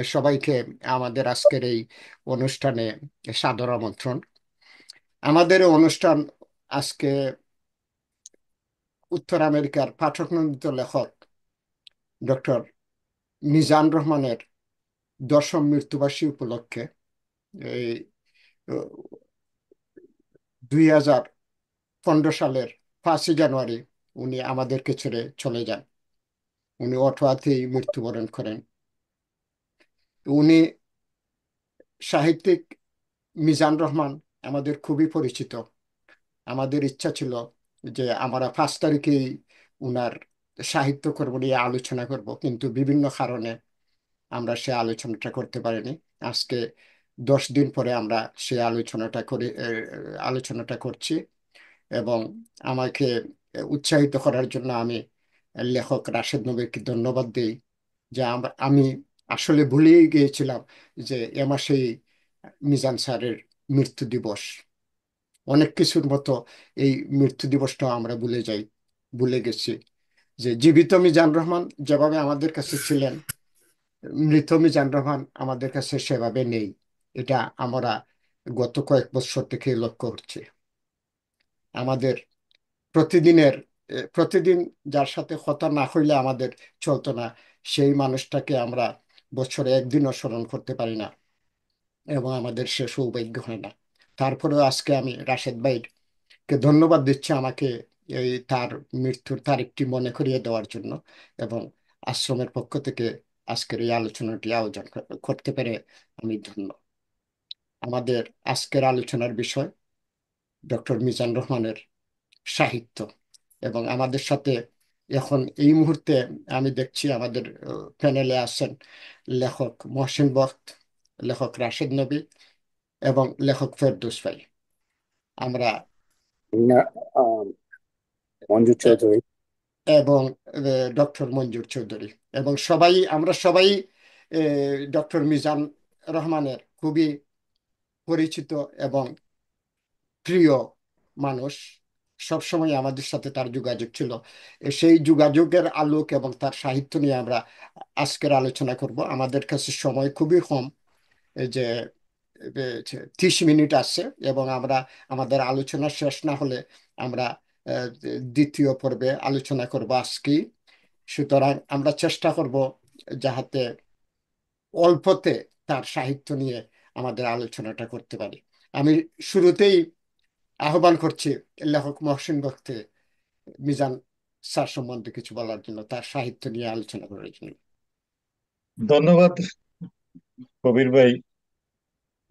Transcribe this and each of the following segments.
সবাইকে আমাদের আজকের এই অনুষ্ঠানে সাদর আমন্ত্রণ। আমাদের এই অনুষ্ঠান আজকে উত্তর আমেরিকার পাঠকনন্দিত লেখক ডক্টর মিজান রহমানের দশম মৃত্যুবার্ষিকী উপলক্ষে এই 2015 সালের 5ই জানুয়ারি উনি আমাদেরকে ছেড়ে চলে যান। উনি অটোয়াতেই মৃত্যুবরণ করেন। উনি সাহিত্যিক মিজান রহমান আমাদের খুবই পরিচিত। আমাদের ইচ্ছা ছিল যে আমরা 5 তারিখেই উনার সাহিত্যকর্ম নিয়ে আলোচনা করব, কিন্তু বিভিন্ন কারণে আমরা সে আলোচনাটা করতে পারিনি। আজকে 10 দিন পরে আমরা সে আলোচনাটা করছি। এবং আমাকে উৎসাহিত করার জন্য আমি লেখক রাশেদ নবীকে ধন্যবাদ দিই যে আমি আসলে ভুলেই গিয়েছিলাম যে এ মাসেই মিজান স্যারের মৃত্যু দিবস। অনেক কিছুর মতো এই মৃত্যু দিবসটাও আমরা ভুলে গেছি। যে জীবিত মিজান রহমান যেভাবে আমাদের কাছে ছিলেন, মৃত মিজান রহমান আমাদের কাছে সেভাবে নেই। এটা আমরা গত কয়েক বছর থেকে লক্ষ্য করছি। আমাদের প্রতিদিন যার সাথে কথা না হইলে আমাদের চলতো না, সেই মানুষটাকে আমরা বছরে একদিনও স্মরণ করতে পারি না এবং আমাদের সে সৌভাগ্য হয় না। তারপরেও আজকে আমি রাশেদ ভাইকে ধন্যবাদ দিচ্ছি আমাকে এই তার মৃত্যুর তারিখটি মনে করিয়ে দেওয়ার জন্য, এবং আশ্রমের পক্ষ থেকে আজকের এই আলোচনাটি আয়োজন করতে পেরে আমি ধন্য। আমাদের আজকের আলোচনার বিষয় ডক্টর মিজান রহমানের সাহিত্য। এবং আমাদের সাথে এখন এই মুহূর্তে আমি দেখছি আমাদের প্যানেলে আছেন লেখক মহসিন বক্ত, লেখক রাশেদ নবী এবং লেখক ফেরদৌস ভাই। আমরা না, আহ, মঞ্জু এ- চৌধুরী। এবং ডক্টর মঞ্জুর চৌধুরী, এবং আমরা সবাই ডক্টর মিজান রহমানের খুবই পরিচিত এবং প্রিয় মানুষ। সবসময় আমাদের সাথে তার যোগাযোগ ছিল। সেই যোগাযোগের আলোক এবং তার সাহিত্য নিয়ে আমরা আজকের আলোচনা করব। আমাদের কাছে সময় খুবই কম, এই যে 30 মিনিট আছে, এবং আমরা আমাদের আলোচনা শেষ না হলে আমরা আহ, দ্বিতীয় পর্বে আলোচনা করব আজকেই। সুতরাং আমরা চেষ্টা করব যাহাতে অল্পতে তার সাহিত্য নিয়ে আমাদের আলোচনাটা করতে পারি। আমি শুরুতেই আহ্বান করছি লেখক মহসিন বক্তে মিজান স্যার সম্বন্ধে কিছু বলার জন্য, তার সাহিত্য নিয়ে আলোচনা করার জন্য। ধন্যবাদ কবির ভাই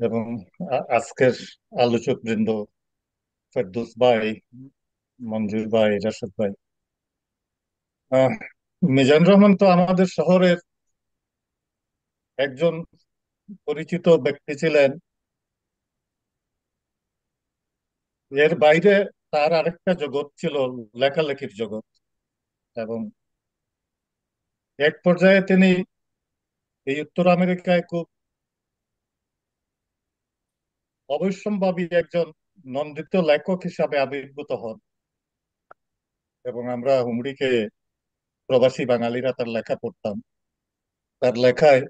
এবং আজকের আলোচক বৃন্দ, ফেরদৌস ভাই, মঞ্জুর ভাই, রাশেদ ভাই। আহ, মিজান রহমান তো আমাদের শহরের একজন পরিচিত ব্যক্তি ছিলেন। এর বাইরে তার আরেকটা জগৎ ছিল, লেখালেখির জগৎ। এবং এক পর্যায়ে তিনি এই উত্তর আমেরিকায় খুব অবশ্যম্ভাবী একজন নন্দিত লেখক হিসাবে আবির্ভূত হন। এবং আমরা হুমড়িকে প্রবাসী বাঙালিরা তার লেখা পড়তাম। তার লেখায়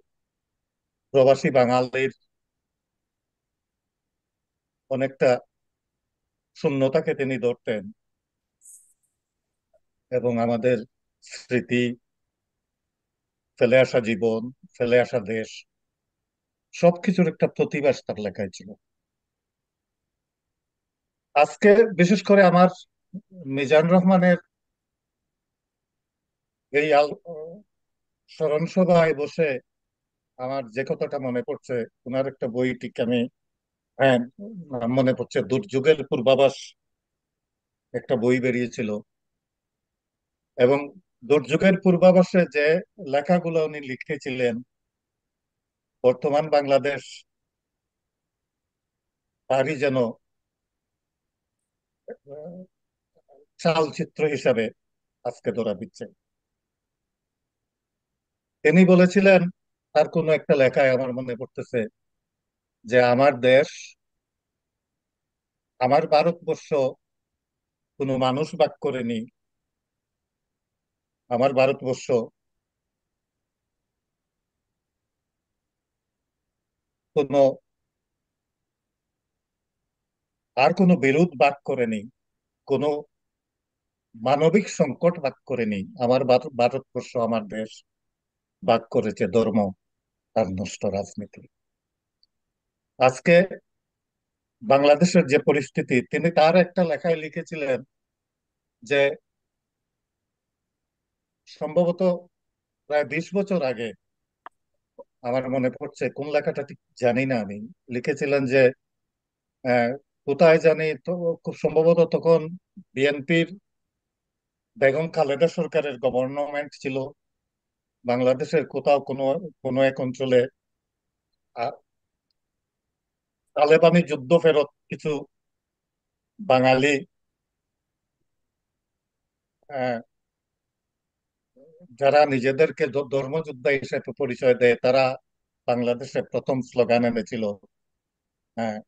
প্রবাসী বাঙালির অনেকটা শূন্যতাকে তিনি ধরতেন, এবং আমাদের স্মৃতি, ফেলে আসা জীবন, ফেলে আসা দেশ, সবকিছুর একটা প্রতিবাস তার লেখায় ছিল। আজকে বিশেষ করে আমার মিজান রহমানের এই স্মরণ সভায় বসে আমার যে কথাটা মনে পড়ছে, ওনার একটা বই ঠিক আমি, হ্যাঁ, নাম মনে পড়ছে, দুর্যোগের পূর্বাভাস, একটা বই বেরিয়েছিল। এবং দুর্যোগের পূর্বাভাসে যে লেখাগুলো উনি লিখেছিলেন, বর্তমান বাংলাদেশ তারই যেন আহ, চালচিত্র হিসাবে আজকে ধরা দিচ্ছে। তিনি বলেছিলেন তার কোনো একটা লেখায় আমার মনে পড়তেছে যে আমার দেশ, আমার ভারতবর্ষ কোনো মানুষ বাস করেনি, আমার ভারতবর্ষ কোনো আর কোনো বিরোধ বাদ করেনি, কোনো মানবিক সংকট বাদ করেনি। আমার ভারতবর্ষ, আমার দেশ বাদ করেছে ধর্ম আর নষ্ট রাজনীতি। আজকে বাংলাদেশের যে পরিস্থিতি, তিনি তার একটা লেখায় লিখেছিলেন যে সম্ভবত প্রায় 20 বছর আগে, আমার মনে পড়ছে কোন লেখাটা ঠিক জানি না আমি, লিখেছিলেন যে আহ, কোথায় জানি তো, খুব সম্ভবত তখন বিএনপির বেগম খালেদা সরকারের গভর্নমেন্ট ছিল। বাংলাদেশের কোথাও কোনো কোনো এক অঞ্চলে আহ, তালেবানি যুদ্ধ ফেরত কিছু বাঙালি আহ, যারা নিজেদেরকে ধর্মযোদ্ধা হিসেবে পরিচয় দেয়, তারা বাংলাদেশে প্রথম স্লোগান এনেছিল, হ্যাঁ,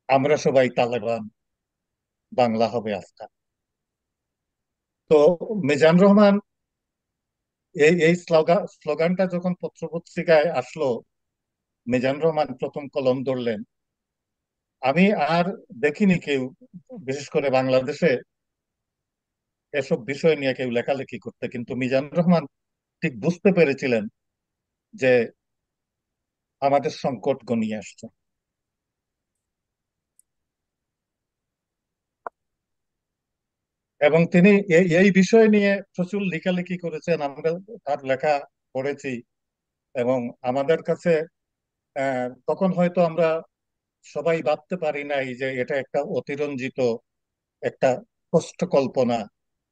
আমরা সবাই তালেবান, বাংলা হবে আফগান। তো মিজান রহমান এই এই স্লোগানটা যখন পত্রপত্রিকায় আসলো, মিজান রহমান প্রথম কলম ধরলেন। আমি আর দেখিনি কেউ, বিশেষ করে বাংলাদেশে, এসব বিষয় নিয়ে কেউ লেখালেখি করতে, কিন্তু মিজান রহমান ঠিক বুঝতে পেরেছিলেন যে আমাদের সংকট ঘনিয়ে আসছে। এবং তিনি এই বিষয় নিয়ে প্রচুর লেখালেখি করেছেন, আমরা তার লেখা পড়েছি। এবং আমাদের কাছে তখন হয়তো আমরা সবাই ভাবতে পারি নাই যে এটা একটা অতিরঞ্জিত একটা কষ্ট কল্পনা।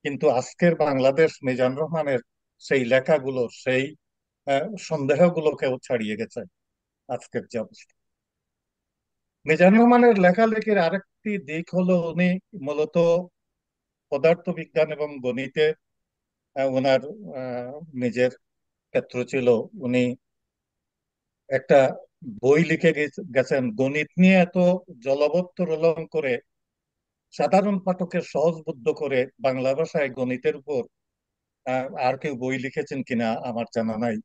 কিন্তু আজকের বাংলাদেশ মিজান রহমানের সেই লেখাগুলো, সেই সন্দেহগুলোকেও ছাড়িয়ে গেছে আজকের যে অবস্থা। মিজান রহমানের লেখালেখির আরেকটি দিক হলো, উনি মূলত পদার্থবিজ্ঞান এবং গণিতে ওনার নিজের ক্ষেত্র ছিল। উনি একটা বই লিখে গেছেন গণিত নিয়ে, এত জলবদ্ধ করে সাধারণ পাঠকের সহজবোধ্য করে বাংলা ভাষায় গণিতের উপর আর কেউ বই লিখেছেন কিনা আমার জানা নাই।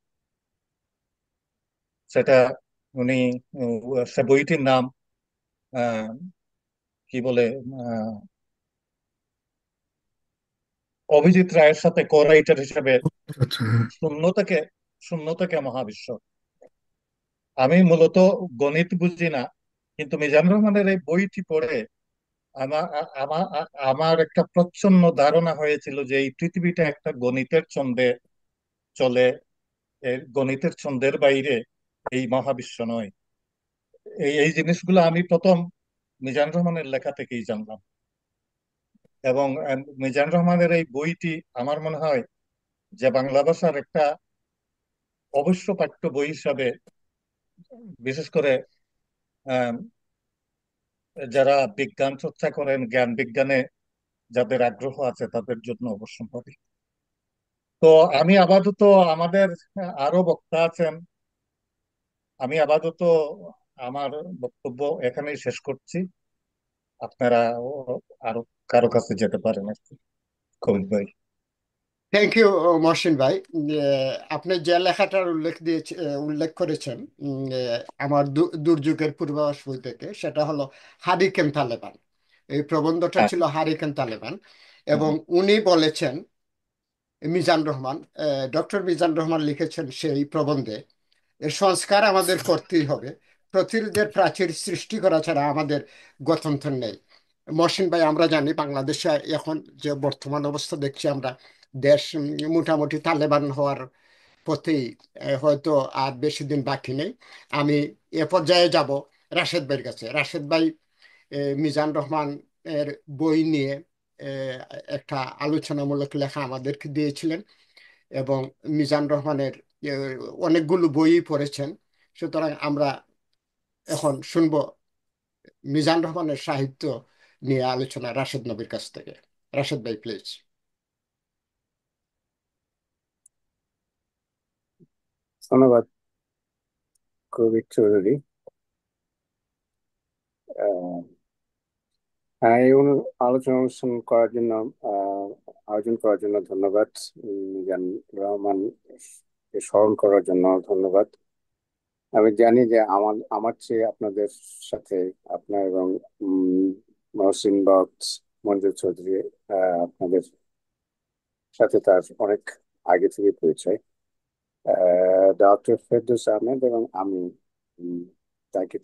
সেটা উনি সে বইটির নাম আহ, কি বলে, আহ, অভিজিৎ রায়ের সাথে কো রাইটার হিসেবে আচ্ছা, হ্যাঁ। শূন্য থেকে শূন্য থেকে মহাবিশ্ব। আমি মূলত গণিত বুঝি না, কিন্তু মিজান রহমানের এই বইটি পড়ে আমার আমার আমার একটা প্রচ্ছন্ন ধারণা হয়েছিল যে এই পৃথিবীটা একটা গণিতের ছন্দে চলে। এর গণিতের ছন্দের বাইরে এই মহাবিশ্ব নয়। এই জিনিসগুলো আমি প্রথম মিজান রহমানের লেখা থেকেই জানলাম। এবং মিজান রহমানের এই বইটি আমার মনে হয় যে বাংলা ভাষার একটা অবশ্য পাঠ্য বই হিসাবে, বিশেষ করে আহ, যারা বিজ্ঞান চর্চা করেন, জ্ঞান বিজ্ঞানে যাদের আগ্রহ আছে, তাদের জন্য অবশ্যম্ভাবী। তো আমি আপাতত, আমাদের আরো বক্তা আছেন, আমি আপাতত আমার বক্তব্য এখানেই শেষ করছি। আপনারা আরো কারো কাছে যেতে পারেন আর কি। কবির ভাই। থ্যাংক ইউ মহসিন ভাই। আপনি যে লেখাটার উল্লেখ করেছেন, আমার দুর্যোগের পূর্বাভাস বই থেকে, সেটা হলো হারিকেন তালেবান। এই প্রবন্ধটা হ্যাঁ, ছিল হারিকেন তালেবান। হ্যাঁ, এবং উনি বলেছেন, মিজান রহমান, ডক্টর মিজান রহমান লিখেছেন সেই প্রবন্ধে, এর সংস্কার আমাদের করতেই হবে। প্রতিরোধের প্রাচীর সৃষ্টি করা ছাড়া আমাদের গত্যন্তর নেই। মহসিন ভাই, আমরা জানি বাংলাদেশে এখন যে বর্তমান অবস্থা দেখছি আমরা, দেশ মোটামুটি তালেবান হওয়ার পথেই। হয়তো আর বেশি দিন বাকি নেই। আমি এ পর্যায়ে যাব রাশেদ ভাইয়ের কাছে। রাশেদ ভাই মিজান রহমান এর বই নিয়ে আহ, একটা আলোচনামূলক লেখা আমাদেরকে দিয়েছিলেন। এবং মিজান রহমানের আহ, অনেকগুলো বই পড়েছেন। সুতরাং আমরা এখন শুনবো মিজান রহমানের সাহিত্য নিয়ে আলোচনা রাশেদ নবীর কাছ থেকে। রাশেদ ভাই, প্লিজ। ধন্যবাদ কবির চৌধুরী। আহ, হ্যাঁ, আলোচনা অনুষ্ঠান করার জন্য, আহ, আয়োজন করার জন্য ধন্যবাদ। মিজান রহমান কে স্মরণ করার জন্য ধন্যবাদ। আমি জানি যে আমার আমার চেয়ে আপনাদের সাথে, আপনার এবং উম, মহসিন বক্স, মঞ্জুর চৌধুরী, আপনাদের সাথে তার অনেক আগে থেকে পরিচয়। ডক্টর ফেরদৌস আহমেদ এবং আমি উম, তাকে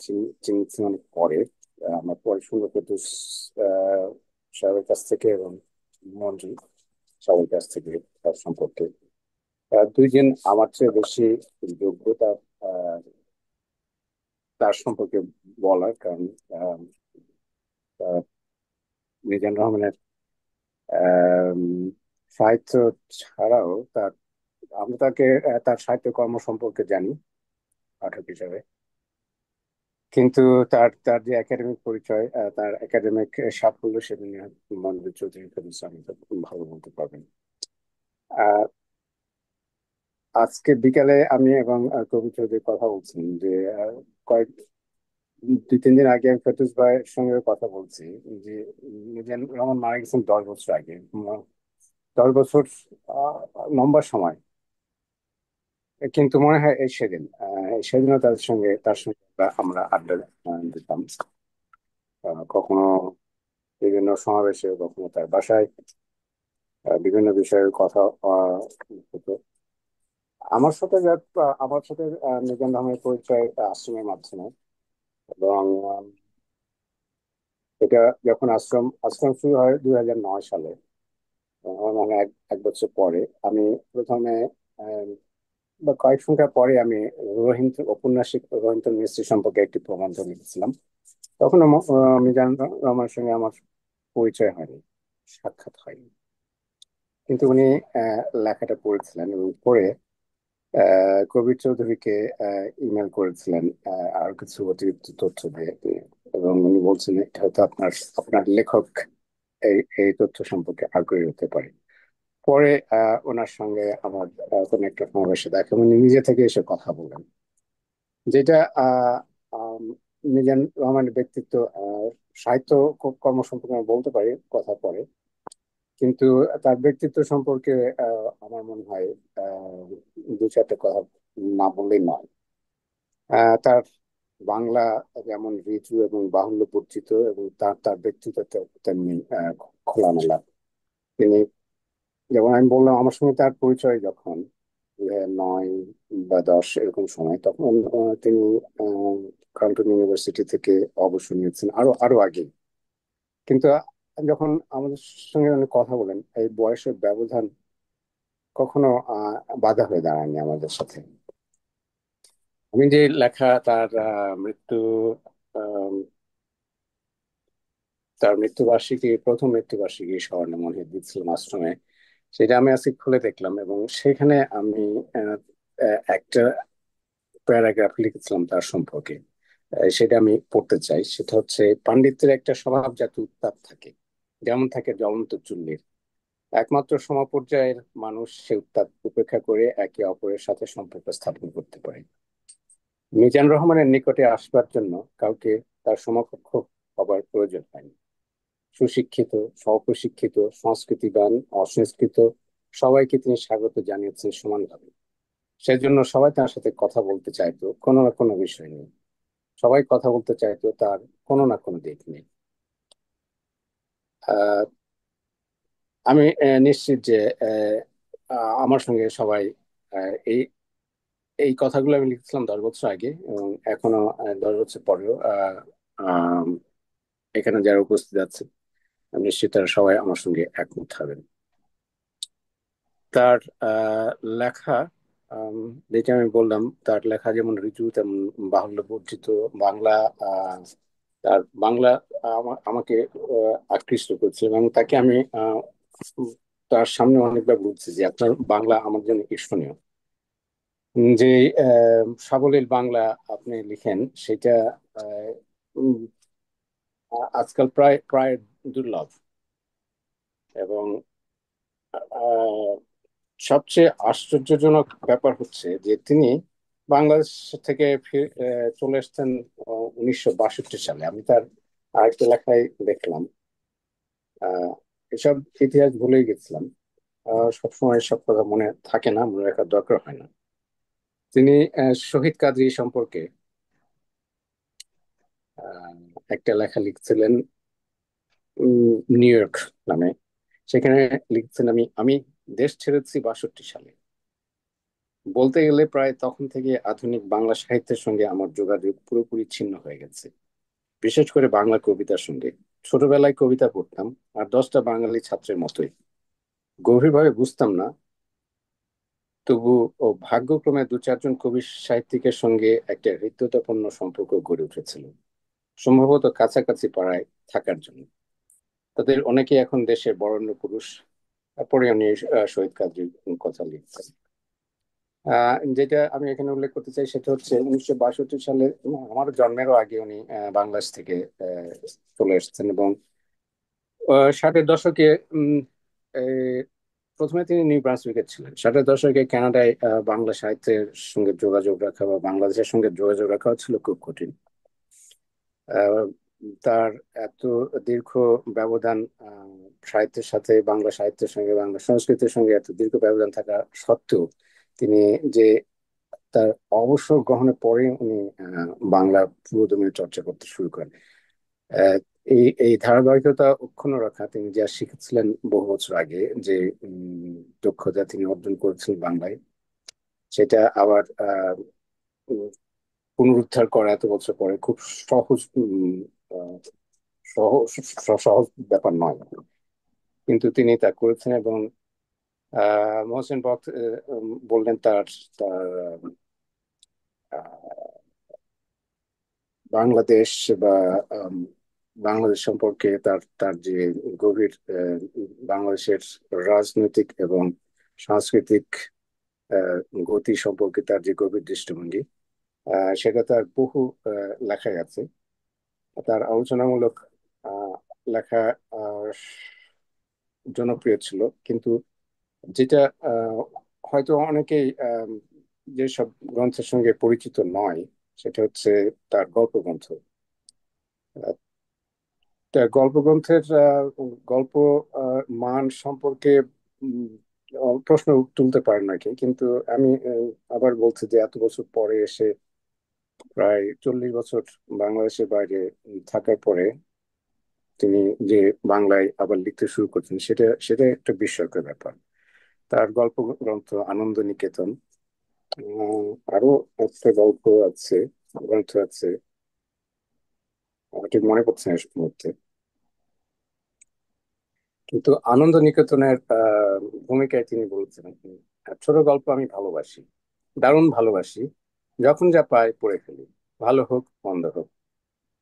চিনছি অনেক পরে। আমার পরে সুন্দর ফেরদৌস আহ, সাহেবের কাছ থেকে এবং মঞ্জু সাহেবের কাছ থেকে তার সম্পর্কে দুইজন আমার চেয়ে বেশি যোগ্যতা আহ, তার সম্পর্কে বলার, কারণ আহ, আহ, মিজান রহমানের আম, সাহিত্য ছাড়াও আমরা তাকে তার সাহিত্য কর্ম সম্পর্কে জানি পাঠক হিসাবে। কিন্তু তার তার যে একাডেমিক পরিচয়, তার একাডেমিক সাফল্য, সেটা নিয়ে মনোজ চৌধুরী ফেরদৌস আহমেদ ভালো বলতে পারবেন। আহ, আজকে বিকালে আমি এবং কবি চৌধুরী কথা বলছিলাম যে কয়েক 2-3 দিন আগে আমি ফেরদৌস ভাইয়ের সঙ্গে কথা বলছি যে মিজান রহমান মারা গেছেন 10 বছর আগে। 10 বছর লম্বা সময়, কিন্তু মনে হয় এই সেদিন সেদিনও তার সঙ্গে আমরা আড্ডা দিতাম। কখনো বিভিন্ন সমাবেশে, কখনো তার বাসায় বিভিন্ন বিষয়ের কথা হতো। আমার সাথে মিজান রহমানের পরিচয় আশ্রমের মাধ্যমে। এবং এটা যখন আশ্রম আশ্রম শুরু হয় 2009 সালে, আমার মনে হয় এক বছর পরে। আমি প্রথমে আহ, বা কয়েক সংখ্যা পরে আমি ঔপন্যাসিক রোহিন্টন মিস্ত্রি সম্পর্কে একটি প্রবন্ধ লিখেছিলাম। তখন মিজান রহমানের সঙ্গে আমার পরিচয় হয়নি, সাক্ষাৎ হয়নি। কিন্তু উনি লেখাটা পড়েছিলেন এবং পড়ে কবির চৌধুরীকে ইমেল করেছিলেন আর কিছু অতিরিক্ত তথ্য দিয়ে দিয়ে। এবং উনি বলছেন এটা হয়তো আপনার লেখক এই এই তথ্য সম্পর্কে আগ্রহী হতে পারে। পরে ওনার সঙ্গে আমার কোনো একটা সমাবেশে দেখা, উনি নিজে থেকে এসে কথা বলেন, যেটা আহ আম, মিজান রহমানের ব্যক্তিত্ব, সাহিত্য কর্ম সম্পর্কে আমি বলতে পারি কথা পরে, কিন্তু তার ব্যক্তিত্ব সম্পর্কে আমার মনে হয় আহ, দু চারটে কথা না বললেই নয়। তার বাংলা যেমন ঋজু এবং বাহুল্য পরিচিত, এবং তার তার ব্যক্তিত্ব তেমনি খোলামেলা। তিনি, যেমন আমি বললাম, আমার সঙ্গে তার পরিচয় যখন 2009 বা 2010 এরকম সময়, তখন তিনি কার্লটন ইউনিভার্সিটি থেকে অবসর নিয়েছেন আরো আরো আগে। কিন্তু যখন আমাদের সঙ্গে উনি কথা বলেন, এই বয়সের ব্যবধান কখনো বাধা হয়ে দাঁড়ায়নি আমাদের সাথে। আমি যে লেখা তার আম, মৃত্যুবার্ষিকী, প্রথম মৃত্যুবার্ষিকী স্মরণে মনে হয় দিচ্ছিলাম আশ্রমে, সেটা আমি আজকে খুলে দেখলাম এবং সেখানে আমি আহ, একটা প্যারাগ্রাফ লিখেছিলাম তার সম্পর্কে। সেটা আমি পড়তে চাই। সেটা হচ্ছে, পাণ্ডিত্যের একটা স্বভাবজাত উত্তাপ থাকে, যেমন থাকে জ্বলন্ত চুল্লির। একমাত্র সমপর্যায়ের মানুষ সে উত্তাপ উপেক্ষা করে একে অপরের সাথে সম্পর্ক স্থাপন করতে পারে। মিজান রহমানের নিকটে আসবার জন্য কাউকে তার সমকক্ষ হবার প্রয়োজন হয়নি। সুশিক্ষিত, স্বপ্রশিক্ষিত, সংস্কৃতিবান, অসংস্কৃত, সবাইকে তিনি স্বাগত জানিয়েছেন সমানভাবে। সেজন্য সবাই তার সাথে কথা বলতে চাইতো কোনো না কোনো বিষয় নিয়ে। সবাই কথা বলতে চাইতো তার কোনো না কোনো দিক নিয়ে। আহ, আমি নিশ্চিত যে আহ, আমার সঙ্গে সবাই এই এই কথাগুলো আমি লিখেছিলাম 10 বছর আগে, এবং এখনো 10 বছর পরেও আম, এখানে যারা উপস্থিত আছে আমি নিশ্চিত তারা সবাই আমার সঙ্গে একমত হবেন। তার লেখা, আম, যেটা আমি বললাম, তার লেখা যেমন ঋজু তেমন বাহুল্য বর্জিত। বাংলা, আহ, তার বাংলা আমাকে আকৃষ্ট করছে, এবং তাকে আমি উম, তার সামনে অনেকবার বলছি যে আপনার বাংলা আমার জন্য ঈর্ষণীয়। যে সাবলীল বাংলা আপনি লিখেন, সেটা আহ, উম, আজকাল প্রায় প্রায় দুর্লভ। এবং আহ, সবচেয়ে আশ্চর্যজনক ব্যাপার হচ্ছে যে তিনি বাংলাদেশ থেকে চলে এসেছেন 1962 সালে। আমি তার আরেকটা লেখায় দেখলাম, আহ, এসব ইতিহাস ভুলেই গেছিলাম। সবসময় সব কথা মনে থাকে না, মনে রাখার দরকার হয় না। তিনি শহীদ কাজী সম্পর্কে আহ, একটা লেখা লিখছিলেন নিউ ইয়র্ক নামে। সেখানে লিখছেন, আমি আমি দেশ ছেড়েছি 62 সালে। বলতে গেলে প্রায় তখন থেকে আধুনিক বাংলা সাহিত্যের সঙ্গে আমার যোগাযোগ পুরোপুরি ছিন্ন হয়ে গেছে, বিশেষ করে বাংলা কবিতার সঙ্গে। ছোটবেলায় কবিতা পড়তাম, আর 10টা বাঙালি ছাত্রের মতোই। গভীরভাবে বুঝতাম না, তবু ও ভাগ্যক্রমে 2-4 জন কবি সাহিত্যিকের সঙ্গে একটা হৃদ্যতাপূর্ণ সম্পর্ক গড়ে উঠেছিল, সম্ভবত কাছাকাছি পাড়ায় থাকার জন্য। তাদের অনেকে এখন দেশের বরেণ্য পুরুষ। তারপরে উনি শহীদ কাজীর কথা লিখছেন। যেটা আমি এখানে উল্লেখ করতে চাই সেটা হচ্ছে 1962 সালে, আমার জন্মেরও আগে উনি বাংলাদেশ থেকে আহ, চলে এসেছেন। এবং 60-এর দশকে উম, এই, প্রথমে তিনি নিউ ব্রান্সউইকে ছিলেন। 60-এর দশকে কানাডায় বাংলা সাহিত্যের সঙ্গে যোগাযোগ রাখা বা বাংলাদেশের সঙ্গে যোগাযোগ রাখা ছিল খুব কঠিন। আহ, তার এত দীর্ঘ ব্যবধান, সাহিত্যের সাথে, বাংলা সাহিত্যের সঙ্গে বাংলা সংস্কৃতির সঙ্গে এত দীর্ঘ ব্যবধান থাকা সত্ত্বেও তিনি যে তার অবসর গ্রহণের পরে উনি বাংলা পুরোদমে চর্চা করতে শুরু করেন। আহ, এই ধারাবাহিকতা অক্ষুণ্ণ রাখা, তিনি যা শিখেছিলেন বহু বছর আগে, যে দক্ষতা তিনি অর্জন করেছিলেন বাংলায়, সেটা আবার উম, পুনরুদ্ধার করা এত বছর পরে খুব সহজ সহজ সহজ ব্যাপার নয়। কিন্তু তিনি তা করেছেন। এবং মহসিন বক্ত বললেন তার তার আহ, বাংলাদেশ বা আম, বাংলাদেশ সম্পর্কে তার তার যে গভীর বাংলাদেশের রাজনৈতিক এবং সাংস্কৃতিক আহ, গতি সম্পর্কে তার যে গভীর দৃষ্টিভঙ্গি, সেটা তার বহু লেখায় আছে। তার আলোচনামূলক আহ, লেখা আহ, জনপ্রিয় ছিল। কিন্তু যেটা হয়তো অনেকেই যেসব গ্রন্থের সঙ্গে পরিচিত নয়, সেটা হচ্ছে তার গল্প গ্রন্থ। আহ, তা গল্প গ্রন্থের গল্প মান সম্পর্কে উম, প্রশ্ন তুলতে পারেন নাকি, কিন্তু আমি আবার বলছি যে এত বছর পরে এসে, প্রায় 40 বছর বাংলাদেশের বাইরে থাকার পরে তিনি যে বাংলায় আবার লিখতে শুরু করছেন, সেটা সেটা একটা বিস্ময়কর ব্যাপার। তার গল্প গ্রন্থ আনন্দ নিকেতন, আরো একটা গল্প আছে, গ্রন্থ আছে, আমার ঠিক মনে পড়ছে না এই মুহূর্তে। কিন্তু আনন্দ নিকেতনের ভূমিকায় তিনি বলছেন, ছোট গল্প আমি ভালোবাসি, দারুণ ভালোবাসি, যখন যা পাই পড়ে ফেলি, ভালো হোক মন্দ হোক।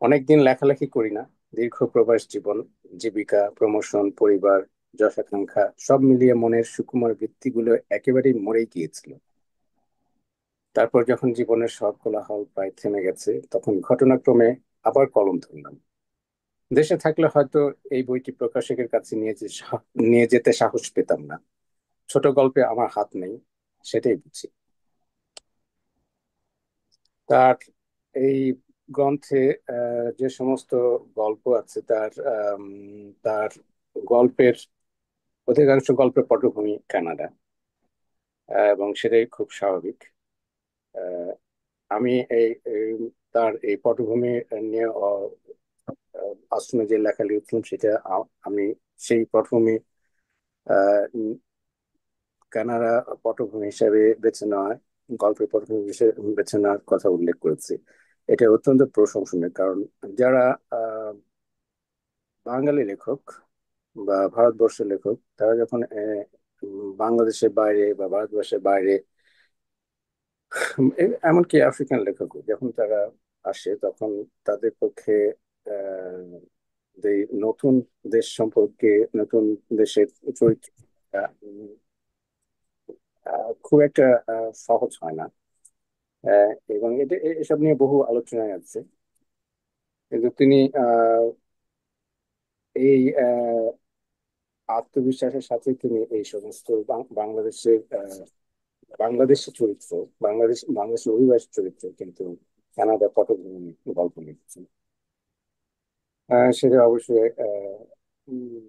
অনেকদিন লেখালেখি করি না। দীর্ঘ প্রবাস জীবন, জীবিকা, প্রমোশন, পরিবার, যশাকাঙ্ক্ষা সব মিলিয়ে মনের সুকুমার বৃত্তিগুলো একেবারেই মরেই গিয়েছিল। তারপর যখন জীবনের সব কোলাহল প্রায় থেমে গেছে, তখন ঘটনাক্রমে আবার কলম ধরলাম। দেশে থাকলে হয়তো এই বইটি প্রকাশকের কাছে নিয়ে যেতে সাহস পেতাম না। ছোট গল্পে আমার হাত নেই, সেটাই বুঝি। তার এই গ্রন্থে যে সমস্ত গল্প আছে, তার গল্পের অধিকাংশ গল্পের পটভূমি কানাডা, এবং সেটাই খুব স্বাভাবিক। আহ, আমি তার এই পটভূমি নিয়ে আশ্রমে যে লেখা লিখছিলাম, সেটা আমি সেই পটভূমি কানাডা পটভূমি হিসেবে বেছে নেওয়া, গল্পের পটভূমি হিসেবে বেছে নেওয়ার কথা উল্লেখ করেছি। এটা অত্যন্ত প্রশংসনীয়, কারণ যারা আহ, বাঙালি লেখক বা ভারতবর্ষের লেখক, তারা যখন বাংলাদেশের বাইরে বা ভারতবর্ষের বাইরে, এমনকি আফ্রিকান লেখক যখন তারা আসে, তখন তাদের পক্ষে আহ, এই নতুন দেশ সম্পর্কে, নতুন দেশের চরিত্র খুব একটা সহজ হয় না। এবং এসব নিয়ে বহু আলোচনায় আছে। কিন্তু তিনি এই আত্মবিশ্বাসের সাথে তিনি এই সমস্ত বাংলাদেশের চরিত্র, বাংলাদেশের অভিবাসী চরিত্র কিন্তু কানাডা পটভূমি গল্প লিখছেন। সেটা অবশ্যই উম,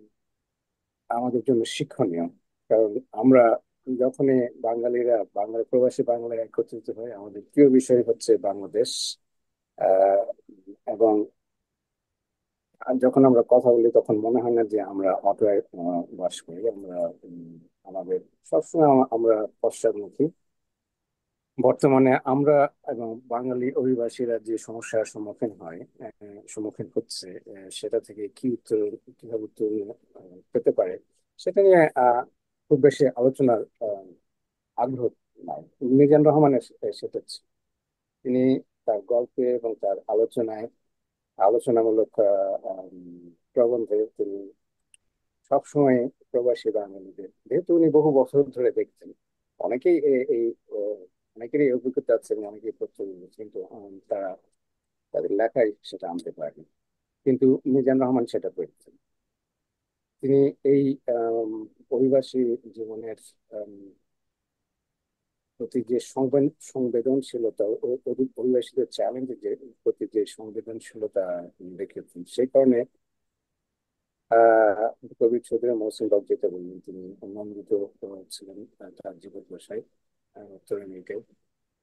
আমাদের জন্য শিক্ষণীয়। কারণ আমরা যখনই বাঙালি প্রবাসী বাংলায় একত্রিত হয়, আমাদের প্রিয় বিষয় হচ্ছে বাংলাদেশ। আহ, এবং যখন আমরা কথা বলি তখন মনে হয় না যে আমরা অটোয় বাস করি। আমাদের সবসময় আমরা পশ্চাদমুখী। বর্তমানে আমরা এবং বাঙালি অভিবাসীরা যে সমস্যার সম্মুখীন হচ্ছে, সেটা থেকে কিভাবে উত্তর পেতে পারে, সেটা নিয়ে খুব বেশি আলোচনার আগ্রহ নাই। মিজান রহমানের সেটা ছিল। তিনি তার গল্পে এবং তার আলোচনামূলক প্রবন্ধে তিনি সবসময় প্রবাসী বাঙালিদের, যেহেতু উনি বহু বছর ধরে দেখছেন, অনেকেই এই অনেকেরই এই অভিজ্ঞতা আছে এবং অনেকেই প্রচুর বলেছে, কিন্তু তারা তাদের লেখায় সেটা আনতে পারেনি। কিন্তু মিজান রহমান সেটা করেছেন। তিনি এই আম, অভিবাসী জীবনের আম, প্রতি যে সংবেদনশীলতা, অভিবাসীদের চ্যালেঞ্জের প্রতি যে সংবেদনশীলতা তিনি রেখেছেন, সেই কারণে কবি চৌধুরী মহসিন বক যেটা বললেন, তিনি নন্দিত ছিলেন তার জীবদ্দশায় উত্তর আমেরিকায়।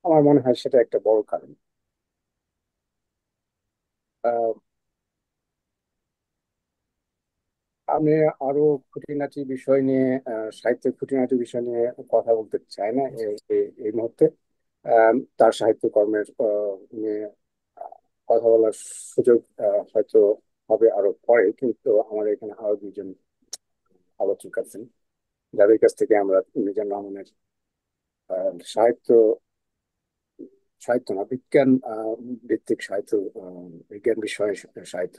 আমার মনে হয় সেটা একটা বড় কারণ। আহ, আমি আরো খুঁটিনাটি বিষয় নিয়ে, সাহিত্যের খুঁটিনাটি বিষয় নিয়ে কথা বলতে চাই না এই মুহূর্তে। তার সাহিত্য কর্মের নিয়ে কথা বলার সুযোগ হয়তো হবে আরো পরে। কিন্তু আমার এখানে আরো দুইজন আলোচক আছেন, যাদের কাছ থেকে আমরা মিজান রহমানের সাহিত্য সাহিত্য না বিজ্ঞান ভিত্তিক সাহিত্য, বিজ্ঞান বিষয়ে সাহিত্য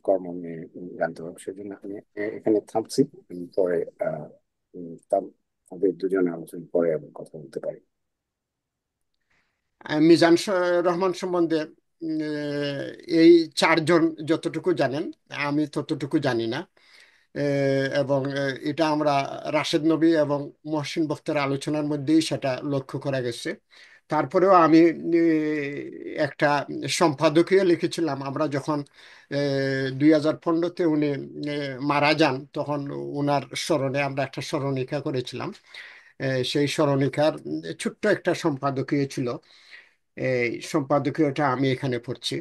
কর্ম নিয়ে জানতে পারবো। সেজন্য আমি এখানে থামছি। পরে তাদের দুজনের আলোচনা পরে আবার কথা বলতে পারি। মিজান রহমান সম্বন্ধে এই চারজন যতটুকু জানেন, আমি ততটুকু জানি না। এবং এটা আমরা রাশেদ নবী এবং মহসিন বক্তের আলোচনার মধ্যেই সেটা লক্ষ্য করা গেছে। তারপরেও আমি একটা সম্পাদকীয় লিখেছিলাম। আমরা যখন 2015-তে উনি মারা যান, তখন ওনার স্মরণে আমরা একটা স্মরণিকা করেছিলাম। সেই স্মরণিকার ছোট্ট একটা সম্পাদকীয় ছিল। এই সম্পাদকীয়টা আমি এখানে পড়ছি।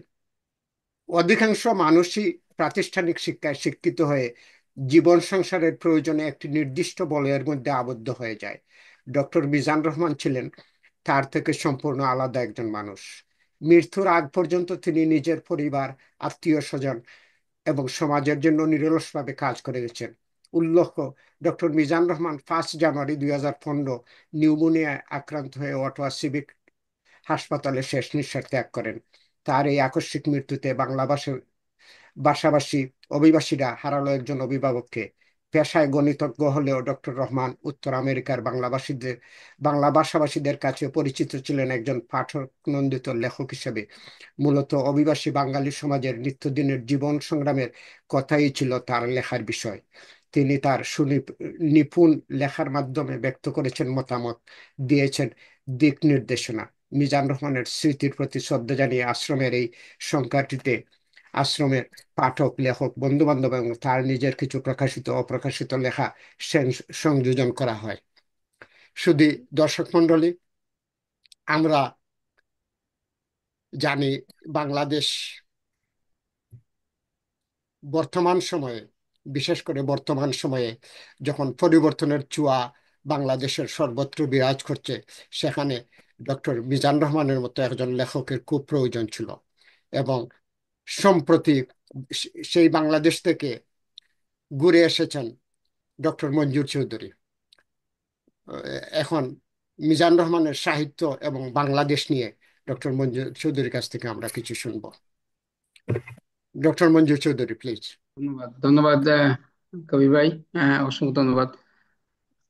অধিকাংশ মানুষই প্রাতিষ্ঠানিক শিক্ষায় শিক্ষিত হয়ে জীবন সংসারের প্রয়োজনে একটি নির্দিষ্ট বলয়ের মধ্যে আবদ্ধ হয়ে যায়। ডক্টর মিজান রহমান ছিলেন তার থেকে সম্পূর্ণ আলাদা একজন মানুষ। মৃত্যুর আগ পর্যন্ত তিনি নিজের পরিবার, আত্মীয় স্বজন এবং সমাজের জন্য নিরলসভাবে কাজ করে গেছেন। উল্লেখ্য, ডক্টর মিজান রহমান 1 জানুয়ারি 2015 নিউমোনিয়ায় আক্রান্ত হয়ে অটোয়া সিভিক হাসপাতালে শেষ নিঃশ্বাস ত্যাগ করেন। তার এই আকস্মিক মৃত্যুতে বাসাবাসী অভিবাসীরা হারালো একজন অভিভাবককে। পেশায় গণিতজ্ঞ হলেও ডক্টর রহমান উত্তর আমেরিকার বাংলা ভাষাভাষীদের কাছে পরিচিত ছিলেন একজন পাঠক নন্দিত লেখক হিসেবে। মূলত অভিবাসী বাঙালি সমাজের নিত্যদিনের জীবন সংগ্রামের কথাই ছিল তার লেখার বিষয়। তিনি তার নিপুণ লেখার মাধ্যমে ব্যক্ত করেছেন মতামত, দিয়েছেন দিক নির্দেশনা। মিজান রহমানের স্মৃতির প্রতি শ্রদ্ধা জানিয়ে আশ্রমের এই সংখ্যাটিতে আশ্রমের পাঠক, লেখক, বন্ধু বান্ধব এবং তার নিজের কিছু প্রকাশিত অপ্রকাশিত লেখা সংযোজন করা হয়। শুধু দর্শক মন্ডলী, আমরা জানি বাংলাদেশ বর্তমান সময়ে, বিশেষ করে বর্তমান সময়ে যখন পরিবর্তনের ছোঁয়া বাংলাদেশের সর্বত্র বিরাজ করছে, সেখানে ডক্টর মিজান রহমানের মতো একজন লেখকের খুব প্রয়োজন ছিল। এবং সম্প্রতি সেই বাংলাদেশ থেকে ঘুরে এসেছেন ডক্টর মঞ্জুর চৌধুরী। এখন মিজান রহমানের সাহিত্য এবং বাংলাদেশ নিয়ে ডক্টর মঞ্জুর চৌধুরীর কাছ থেকে আমরা কিছু শুনবো। Doctor Manjur Chowdhury, please. ধন্যবাদ, ধন্যবাদ কবি ভাই। অসংখ্য ধন্যবাদ।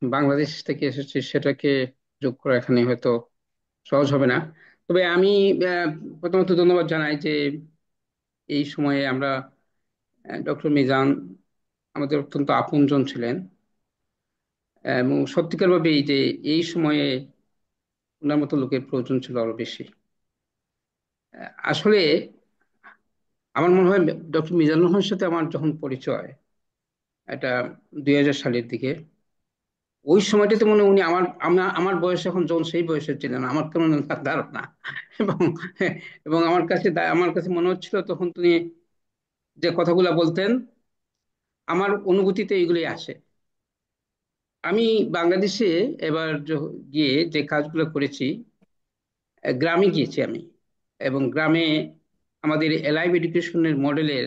বাংলাদেশ থেকে এসেছি সেটাকে যোগ করা এখানে হয়তো সহজ হবে না। তবে আমি আহ, প্রথমত ধন্যবাদ জানাই যে এই সময়ে আমরা ডক্টর মিজান আমাদের অত্যন্ত আপনজন ছিলেন। এবং সত্যিকার ভাবে এই যে এই সময়ে ওনার মতো লোকের প্রয়োজন ছিল আরো বেশি। আসলে আমার মনে হয় ডক্টর মিজানুর রহমানের সাথে আমার যখন পরিচয়, এটা 2000 সালের দিকে, ওই সময়টাতে মনে হয় উনি আমার বয়স এখন যখন সেই বয়সের ছিলেন আমার কেমন ধারণা। এবং এবং আমার কাছে মনে হচ্ছিল তখন তিনি যে কথাগুলো বলতেন আমার অনুভূতিতে এগুলি আসে। আমি বাংলাদেশে এবার গিয়ে যে কাজগুলো করেছি, গ্রামে গিয়েছি আমি, এবং গ্রামে আমাদের এলাইভ এডুকেশনের মডেলের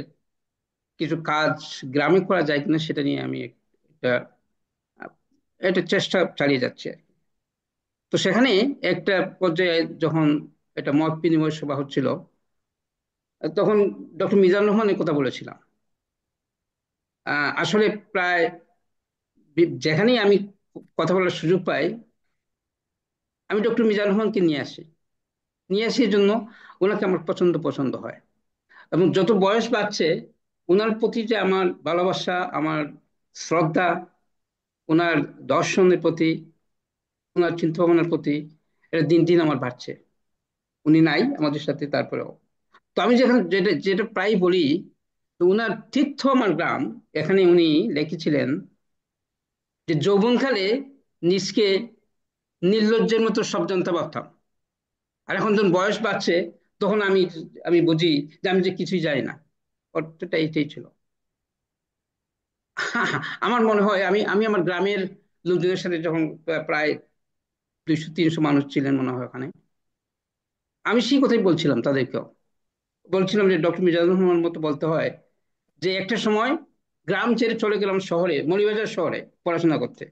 কিছু কাজ গ্রামে করা যায় কিনা সেটা নিয়ে আমি একটা একটা চেষ্টা চালিয়ে যাচ্ছি আর কি। তো সেখানে একটা পর্যায়ে যখন একটা মত বিনিময় সভা হচ্ছিল, তখন ডক্টর মিজানুর রহমানের কথা বলেছিলাম। আসলে প্রায় যেখানেই আমি কথা বলার সুযোগ পাই আমি ডক্টর মিজানুর রহমানকে নিয়ে আসি এই জন্য ওনাকে আমার পছন্দ পছন্দ হয়। এবং যত বয়স বাড়ছে ওনার প্রতি যে আমার ভালোবাসা, আমার শ্রদ্ধা, ওনার দর্শনের প্রতি, ওনার চিন্তা ভাবনার প্রতি, এটা দিন দিন আমার বাড়ছে। উনি নাই আমাদের সাথে, তারপরেও তো আমি যেখানে যেটা যেটা প্রায় বলি, তো উনার তীর্থ আমার গ্রাম, এখানে উনি লিখেছিলেন যে যৌবনকালে নিজকে নির্লজ্জের মতো সব জানতে পারতাম, আর এখন যখন বয়স বাড়ছে তখন আমি আমি বুঝি যে আমি যে কিছুই জানি না। অর্থটা এইটাই ছিল। আমার মনে হয় আমি আমি আমার গ্রামের লোকজনের সাথে যখন প্রায় 200-300 মানুষ ছিলেন মনে হয় ওখানে, আমি সেই কথাই বলছিলাম তাদেরকেও। বলছিলাম যে ডক্টর মিজানুর রহমান মতো বলতে হয় যে একটা সময় গ্রাম ছেড়ে চলে গেলাম শহরে, মৌলভীবাজার শহরে পড়াশোনা করতে,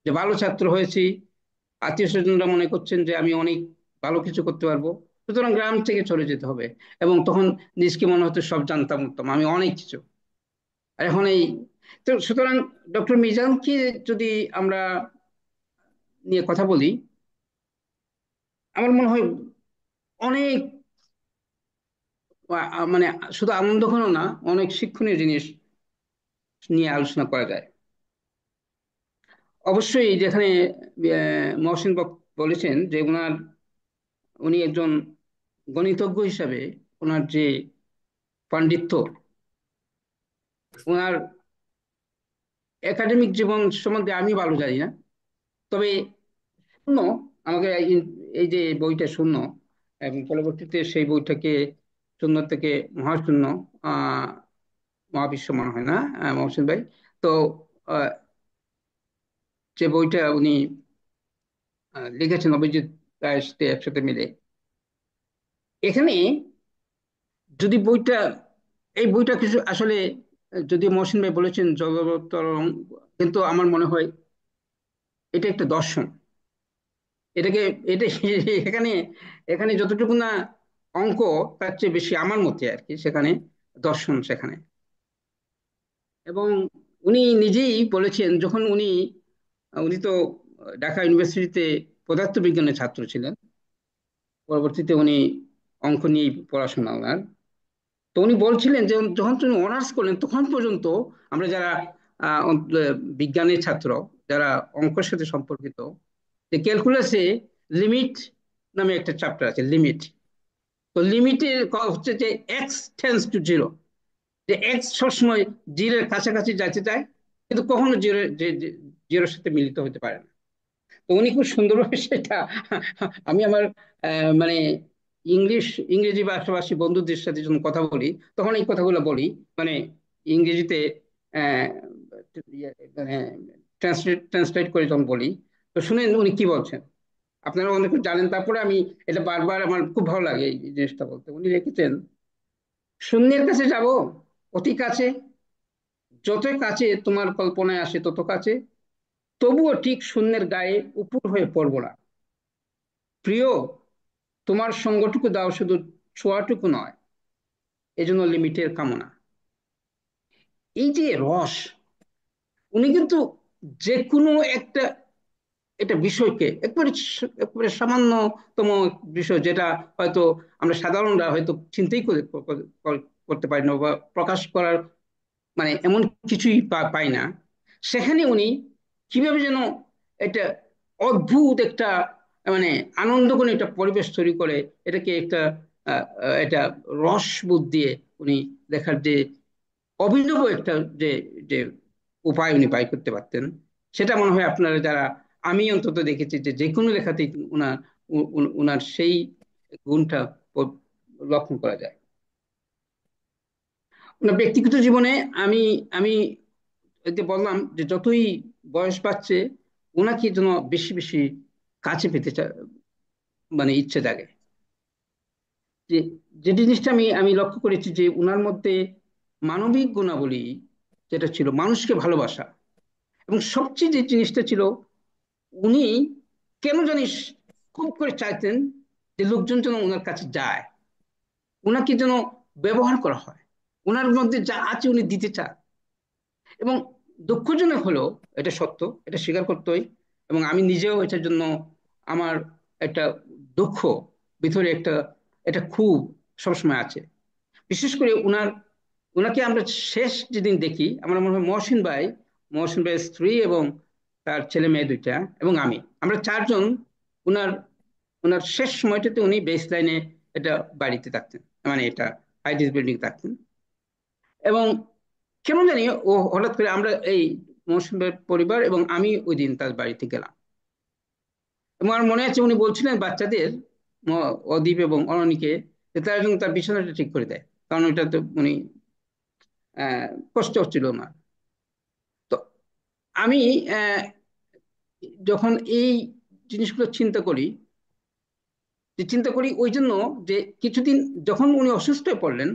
যে ভালো ছাত্র হয়েছি, আত্মীয় স্বজনরা মনে করছেন যে আমি অনেক ভালো কিছু করতে পারবো, সুতরাং গ্রাম থেকে চলে যেতে হবে। এবং তখন নিজকে মনে হতো সব জানতাম উঠতাম আমি অনেক কিছু। আর এখন এই, তো সুতরাং ডক্টর মিজানকে যদি আমরা নিয়ে কথা বলি, আমার মনে হয় অনেক মানে শুধু আনন্দ ঘন না, অনেক শিক্ষণীয় জিনিস নিয়ে আলোচনা করা যায়। অবশ্যই যেখানে মহসিন বক বলেছেন যে উনি একজন গণিতজ্ঞ হিসাবে ওনার যে পাণ্ডিত্য, ওনার একাডেমিক জীবন সম্বন্ধে আমি ভালো জানি না, তবে শূন্য আমাকে এই যে বইটা শূন্য, এবং পরবর্তীতে সেই বইটাকে শূন্য থেকে মহাশূন্য, আহ মহাবিশ্ব মনে হয় না, মহসিন ভাই, তো আহ, যে বইটা উনি লিখেছেন অভিজিৎ দায়ের সাথে একসাথে মিলে, এখানে যদি এই বইটা কিছু আসলে, যদি মহসিন ভাই বলেছেন জগতরং, কিন্তু আমার মনে হয় এটা একটা দর্শন। এটাকে এটা এখানে এখানে যতটুকু না অঙ্ক, তার চেয়ে বেশি আমার মতে আর কি সেখানে দর্শন সেখানে। এবং উনি নিজেই বলেছেন যখন উনি উনি তো ঢাকা ইউনিভার্সিটিতে পদার্থবিজ্ঞানের ছাত্র ছিলেন, পরবর্তীতে উনি অঙ্ক নিয়ে পড়াশোনা ওনার। তো উনি বলছিলেন যে যখন তিনি অনার্স করলেন তখন পর্যন্ত আমরা যারা বিজ্ঞানের ছাত্র, যারা অঙ্কের সাথে সম্পর্কিত, যে ক্যালকুলাসে লিমিট নামে একটা চ্যাপ্টার আছে, লিমিট। তো লিমিটের হচ্ছে যে এক্স টেন্স টু জিরো, যে এক্স সবসময় জিরোর কাছাকাছি যাইতে চায় কিন্তু কখনো জিরোর সাথে মিলিত হতে পারে না। তো উনি খুব সুন্দরভাবে সেটা, আমি আমার মানে ইংলিশ ইংরেজি ভাষাভাষী বন্ধুদের সাথে যখন কথা বলি তখন এই কথাগুলো বলি, মানে ইংরেজিতে আহ, ইয়ে, মানে ট্রান্সলেট করে যখন বলি, তো শুনেন উনি কি বলছেন। আপনারা অনেক কিছু জানেন, তারপরে আমি এটা বারবার আমার খুব ভালো লাগে এই জিনিসটা বলতে। উনি লিখেছেন, শূন্যের কাছে যাব, অতি কাছে, যতই কাছে তোমার কল্পনায় আসে তত কাছে, তবুও ঠিক শূন্যের গায়ে উপর হয়ে পড়বো না। প্রিয়, তোমার সঙ্গটুকু দাও, শুধু ছোঁয়াটুকু নয়, এজন্য লিমিটের কামনা। এই যে রস, উনি কিন্তু যে কোনো একটা এটা বিষয়কে একবারে সামান্যতম বিষয়, যেটা হয়তো আমরা সাধারণরা হয়তো চিন্তাই করতে পারি না বা প্রকাশ করার মানে এমন কিছুই পাই না, সেখানে উনি কিভাবে যেন এটা অদ্ভুত একটা মানে আনন্দঘন একটা পরিবেশ তৈরি করে, এটাকে একটা এটা রসবোধ দিয়ে উনি দেখার যে অভিনব একটা যে যে উপায় উনি বাই করতে পারতেন, সেটা মনে হয় আপনারা যারা, আমি অন্তত দেখেছি যে যে কোনো লেখাতেই উনার উনার সেই গুণটা প- লক্ষণ করা যায়। ওনার ব্যক্তিগত জীবনে আমি আমি এই যে বললাম যে যতই বয়স বাড়ছে ওনাকে যেন বেশি বেশি কাছে পেতে মানে ইচ্ছে জাগে। যে যে জিনিসটা আমি আমি লক্ষ্য করেছি যে উনার মধ্যে মানবিক গুণাবলী যেটা ছিল, মানুষকে ভালোবাসা, এবং সবচেয়ে যে জিনিসটা ছিল, উনি কেন জানিস খুব করে চাইতেন যে লোকজন যেন ওনার কাছে যায়, ওনাকে যেন ব্যবহার করা হয়, ওনার মধ্যে যা আছে উনি দিতে চান। এবং দুঃখজনক হলো, এটা সত্য, এটা স্বীকার করতেই, এবং আমি নিজেও এটার জন্য আমার একটা দুঃখ ভিতরে, একটা এটা খুব সবসময় আছে। বিশেষ করে ওনাকে আমরা শেষ যেদিন দেখি, আমার মনে হয় মহসিন ভাইয়ের স্ত্রী এবং তার ছেলে মেয়ে দুইটা এবং আমরা চারজন ওনার ওনার শেষ সময়টাতে উনি বেস লাইনে এটা বাড়িতে থাকতেন, মানে এটা আইটিস বিল্ডিং থাকতেন। এবং কেন জানি ও হঠাৎ করে আমরা এই মহসিন ভাইয়ের পরিবার এবং আমি ওই দিন তার বাড়িতে গেলাম, এবং আমার মনে আছে উনি বলছিলেন বাচ্চাদের, অদীপ এবং অননীকে, যে তারা যেন তার বিছানাটা ঠিক করে দেয়, কারণ ওইটা তো উনি কষ্ট হচ্ছিল না। তো আমি আহ, যখন এই জিনিসগুলো চিন্তা করি ওই জন্য যে কিছুদিন যখন উনি অসুস্থ হয়ে পড়লেন,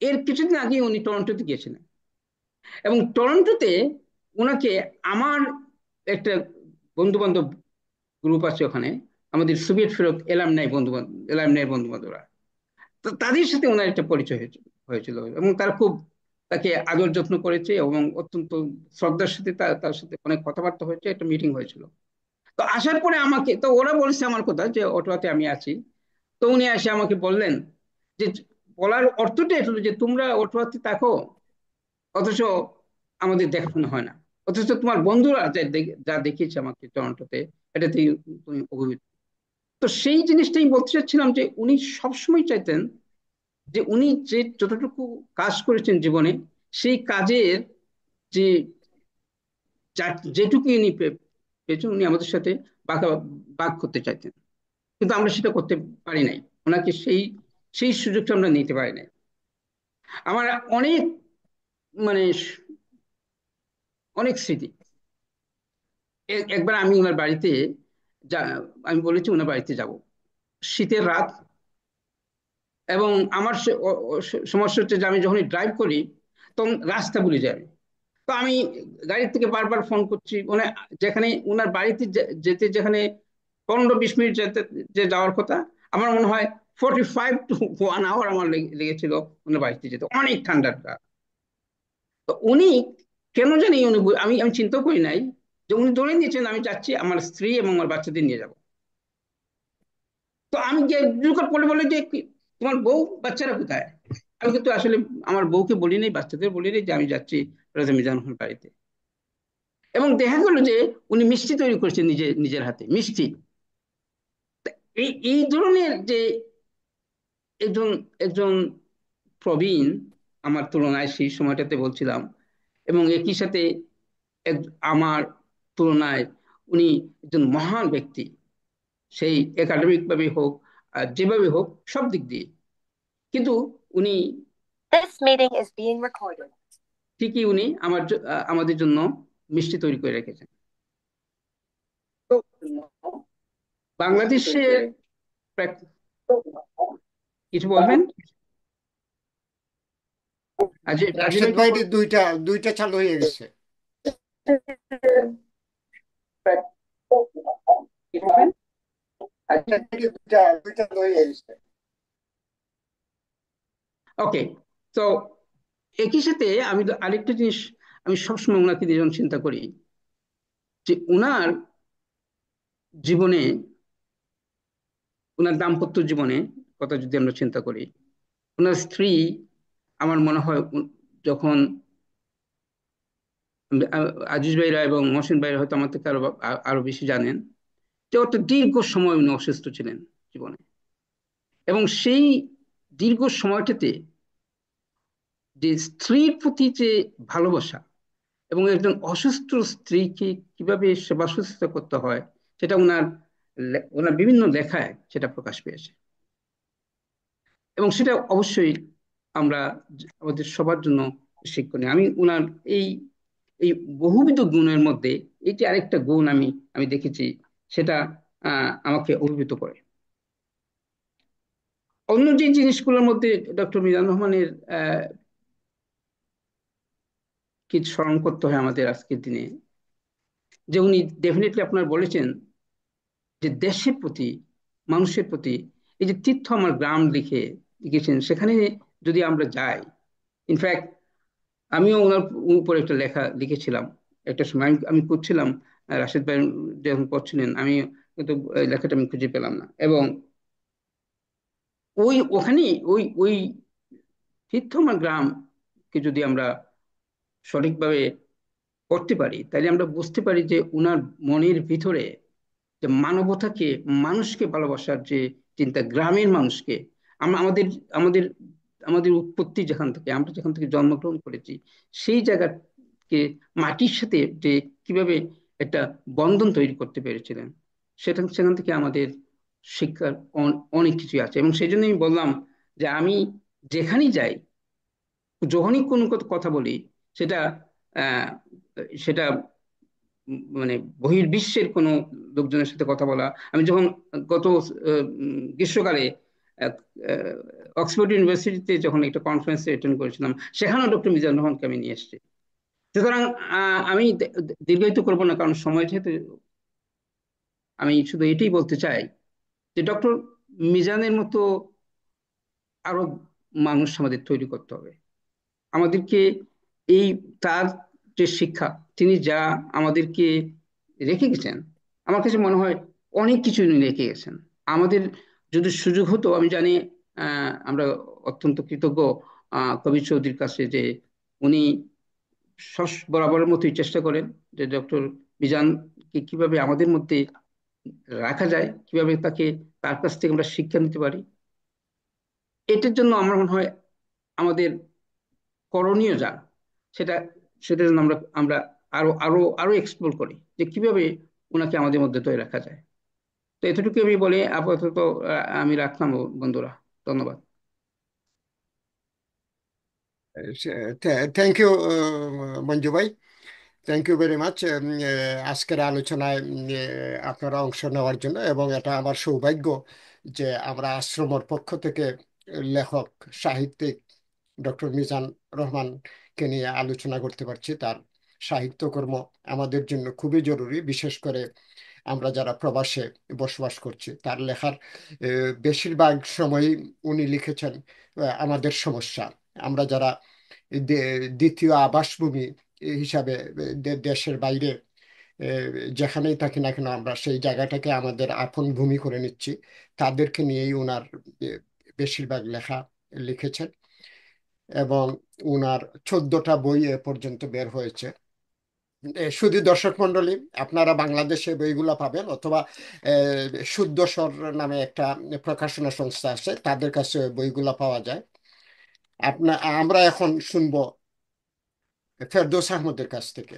এর কিছুদিন আগে উনি টরন্টোতে গিয়েছিলেন, এবং টরন্টোতে ওনাকে আমার একটা বন্ধু বান্ধব গ্রুপ আছে ওখানে, আমাদের সোভিয়েত ফেরত এলামনাই বন্ধু বান্ধবরা, তো তাদের সাথে ওনার একটা পরিচয় হয়েছিল, এবং তারা খুব তাকে আদর যত্ন করেছে, এবং অত্যন্ত শ্রদ্ধার সাথে তার সাথে অনেক কথাবার্তা হয়েছে, একটা মিটিং হয়েছিল। তো আসার পরে আমাকে তো ওরা বলছে আমার কথা যে অটোয়াতে আমি আছি, তো উনি এসে আমাকে বললেন যে, বলার অর্থটা এটা হলো যে তোমরা অটোয়াতে থাকো, অথচ আমাদের দেখাশোনা হয় না, অথচ তোমার বন্ধুরা যা দেখিয়েছে আমাকে টরন্টোতে, এটাতেই তুমি অভিভূত। তো সেই জিনিসটাই বলতে চাচ্ছিলাম যে উনি সবসময় চাইতেন যে উনি যে যতটুকু কাজ করেছেন জীবনে, সেই কাজের যে যেটুকু উনি পেয়েছেন, উনি আমাদের সাথে বাঁকা বাক করতে চাইতেন, কিন্তু আমরা সেটা করতে পারি নাই, ওনাকে সেই সেই সুযোগটা আমরা নিতে পারি নাই। আমার অনেক মানে অনেক স্মৃতি। একবার আমি ওনার বাড়িতে যা আমি বলেছি ওনার বাড়িতে যাব, শীতের রাত, এবং আমার সমস্যা হচ্ছে যে আমি যখনই ড্রাইভ করি তখন রাস্তা ভুলে যাই। তো আমি গাড়ির থেকে বারবার ফোন করছি, মানে যেখানে ওনার বাড়িতে যেতে যেখানে 15-20 মিনিট যেতে যে যাওয়ার কথা, আমার মনে হয় 45 to 1 hour আমার লেগেছিল ওনার বাড়িতে যেতে, অনেক ঠান্ডার রাত। তো উনি কেন জানি আমি আমি চিন্তা করি নাই যে উনি ধরে নিয়েছেন আমি যাচ্ছি আমার স্ত্রী এবং আমার বাচ্চাদের নিয়ে যাব। তো আমি যে জোর পড়ে বলে যে তোমার বউ বাচ্চারা কোথায়? আমি কিন্তু আসলে আমার বউকে বলি নাই, বাচ্চাদের বলি নাই যে আমি যাচ্ছি রাজা মিজানুর রহমান বাড়িতে। এবং দেখা গেল যে উনি মিষ্টি তৈরি করেছেন নিজের হাতে মিষ্টি। এই এই ধরনের যে একজন একজন প্রবীণ আমার তুলনায় সেই সময়টাতে বলছিলাম, এবং একই সাথে আমার তুলনায় উনি একজন মহান ব্যক্তি, সেই একাডেমিক ভাবে হোক আর যেভাবে হোক সব দিক দিয়ে, কিন্তু উনি This meeting is being recorded. ঠিকই উনি আমাদের জন্য মিষ্টি তৈরি করে রেখেছেন। তো বাংলাদেশের কিছু বলবেন? আজিজ আজিজ রাশেদ ভাই কিছু ভাইয়ের দুইটা দুইটা চালু হয়ে গেছে। কি বলবেন? রাশেদ ভাইয়ের দুইটা দুইটা চালু হয়ে গেছে। ওকে। তো একই সাথে আমি আরেকটা জিনিস আমি সবসময় ওনাকে নিয়ে যখন চিন্তা করি, যে ওনার জীবনে, ওনার দাম্পত্য জীবনে কথা যদি আমরা চিন্তা করি, ওনার স্ত্রী, আমার মনে হয় যখন আজিজ ভাইরা এবং মহসিন ভাইরা হয়তো আমার থেকে আরো বেশি জানেন, যে একটা দীর্ঘ সময় উনি অসুস্থ ছিলেন জীবনে, এবং সেই দীর্ঘ সময়টাতে যে স্ত্রীর প্রতি যে ভালোবাসা এবং একজন অসুস্থ স্ত্রীকে কিভাবে সেবা শুশ্রূষা করতে হয় সেটা ওনার বিভিন্ন লেখায় সেটা প্রকাশ পেয়েছে। এবং সেটা অবশ্যই আমরা আমাদের সবার জন্য শিক্ষণীয়। আমি ওনার এই এই বহুবিধ গুণের মধ্যে এটি আরেকটা গুণ আমি দেখেছি, সেটা আমাকে অভিভূত করে। অন্য যে জিনিসগুলোর মধ্যে ডক্টর মিজানুর রহমানের কিছু স্মরণ করতে হয় আমাদের আজকের দিনে, যে উনি ডেফিনেটলি আপনার বলেছেন যে দেশের প্রতি, মানুষের প্রতি, এই যে তীর্থ আমার গ্রাম লিখেছেন, সেখানে যদি আমরা যাই, ইনফ্যাক্ট আমিও ওনার উপর একটা লেখা লিখেছিলাম একটা সময়। আমি করছিলাম, রাশেদ ভাই যখন করছিলেন, আমি কিন্তু লেখাটা আমি খুঁজে পেলাম না। এবং ওখানে ওই তীর্থমার গ্রামকে যদি আমরা সঠিকভাবে করতে পারি, তাহলে আমরা বুঝতে পারি যে উনার মনের ভিতরে যে মানবতাকে, মানুষকে ভালোবাসার যে চিন্তা, গ্রামের মানুষকে, আমরা আমাদের আমাদের আমাদের উৎপত্তি যেখান থেকে, আমরা যেখান থেকে জন্মগ্রহণ করেছি, সেই জায়গাকে মাটির সাথে যে কিভাবে একটা বন্ধন তৈরি করতে পেরেছিলেন, সেখান থেকে আমাদের শিক্ষার অনেক কিছুই আছে। এবং সেই জন্য আমি বললাম যে আমি যেখানেই যাই, যখনই কোনো কথা বলি, সেটা আহ সেটা মানে বহির্বিশ্বের কোনো লোকজনের সাথে কথা বলা। আমি যখন গত গ্রীষ্মকালে আহ, আহ, অক্সফোর্ড ইউনিভার্সিটিতে যখন একটা কনফারেন্সে অ্যাটেন্ড করেছিলাম, সেখানেও ডক্টর মিজানুর রহমানকে আমি নিয়ে এসেছি। সুতরাং আমি দীর্ঘায়িত করবো না, কারণ সময় যেহেতু, আমি শুধু এটাই বলতে চাই যে ডক্টর মিজানের মতো আরো মানুষ আমাদের তৈরি করতে হবে। আমাদেরকে এই তার যে শিক্ষা, তিনি যা আমাদেরকে রেখে গেছেন, আমার কাছে মনে হয় অনেক কিছু উনি রেখে গেছেন। আমাদের যদি সুযোগ হতো, আমি জানি আমরা অত্যন্ত কৃতজ্ঞ কবির চৌধুরীর কাছে, যে উনি বরাবরের মতোই চেষ্টা করেন যে ডক্টর মিজানকে কিভাবে আমাদের মধ্যে রাখা যায়, কিভাবে তার কাছ থেকে আমরা শিক্ষা নিতে পারি। এটার জন্য আমার মনে হয় আমাদের করণীয় যা, সেটা সেটা যেন আমরা আমরা আরো আরো আরো এক্সপ্লোর করি, যে কিভাবে ওনাকে আমাদের মধ্যে তৈরি রাখা যায়। তো এতটুকু আমি বলে আপাতত আমি রাখলাম বন্ধুরা। ধন্যবাদ। থ্যাংক ইউ মঞ্জু ভাই, থ্যাংক ইউ ভেরি মাচ আজকের আলোচনায় আপনারা অংশ নেওয়ার জন্য। এবং এটা আমার সৌভাগ্য যে আমরা আশ্রমের পক্ষ থেকে লেখক, সাহিত্যিক ডক্টর মিজান রহমানকে নিয়ে আলোচনা করতে পারছি। তার সাহিত্যকর্ম আমাদের জন্য খুবই জরুরি, বিশেষ করে আমরা যারা প্রবাসে বসবাস করছি। তার লেখার বেশিরভাগ সময়ই উনি লিখেছেন আমাদের সমস্যা। আমরা যারা দ্বিতীয় আবাসভূমি হিসাবে দেশের বাইরে যেখানেই থাকি না কেন, আমরা সেই জায়গাটাকে আমাদের আপন ভূমি করে নিচ্ছি। তাদেরকে নিয়েই উনার বেশিরভাগ লেখা লিখেছেন। এবং উনার 14টা বই এ পর্যন্ত বের হয়েছে। শুধু দর্শক মন্ডলী, আপনারা বাংলাদেশে বইগুলো পাবেন, অথবা শুদ্ধ স্বর নামে একটা প্রকাশনা সংস্থা আছে, তাদের কাছে বইগুলো পাওয়া যায়। আমরা এখন শুনবো ফেরদৌস আহমদের কাছ থেকে।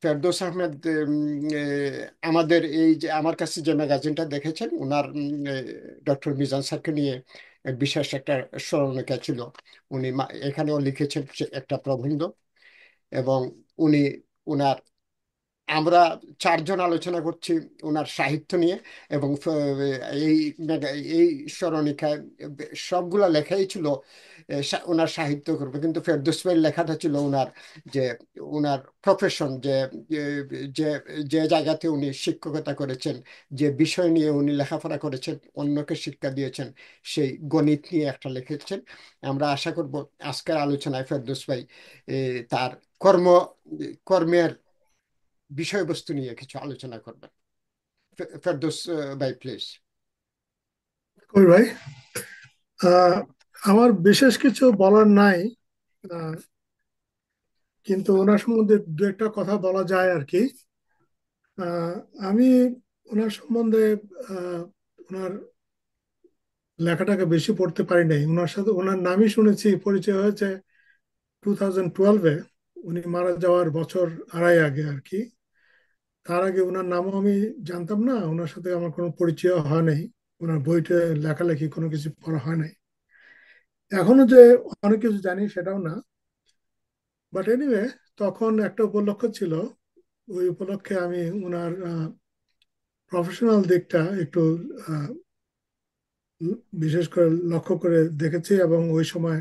ফেরদৌস আহমেদ আমাদের এই যে আমার কাছে যে ম্যাগাজিনটা দেখেছেন, ওনার ডক্টর মিজান স্যারকে নিয়ে বিশেষ একটা স্মরণিকা ছিল। উনি এখানেও লিখেছেন একটা প্রবন্ধ। এবং উনি উনার আমরা চারজন আলোচনা করছি ওনার সাহিত্য নিয়ে। এবং এই এই স্মরণিকায় সবগুলা লেখাই ছিল ওনার সাহিত্য করবে, কিন্তু ফেরদৌস ভাইয়ের লেখাটা ছিল ওনার যে ওনার প্রফেশন, যে যে জায়গাতে উনি শিক্ষকতা করেছেন, যে বিষয় নিয়ে উনি লেখাপড়া করেছেন, অন্যকে শিক্ষা দিয়েছেন, সেই গণিত নিয়ে একটা লিখেছেন। আমরা আশা করব আজকের আলোচনায় ফেরদৌস ভাই তার কর্ম কর্মের বিষয়বস্তু নিয়ে কিছু আলোচনা করবেন। ফেরদৌস ভাই, প্লিজ। কই ভাই, আহ, আমার বিশেষ কিছু বলার নাই, আহ, কিন্তু ওনার সম্বন্ধে দু একটা কথা বলা যায় আর কি। আহ, আমি ওনার সম্বন্ধে আহ, ওনার লেখাটাকে বেশি পড়তে পারি নাই। ওনার সাথে ওনার নামই শুনেছি, পরিচয় হয়েছে 2012-এ। উনি মারা যাওয়ার বছর আড়াই আগে আর কি। তার আগে ওনার নামও আমি জানতাম না, ওনার সাথে আমার কোনো পরিচয় হয় নাই, ওনার বইতে লেখালেখি কোনো কিছু পড়া হয় নাই। এখনো যে অনেক কিছু জানি সেটাও না, বাট এনিওয়ে তখন একটা উপলক্ষ ছিল। ওই উপলক্ষে আমি ওনার প্রফেশনাল দিকটা একটু আহ, বিশেষ করে লক্ষ্য করে দেখেছি, এবং ওই সময়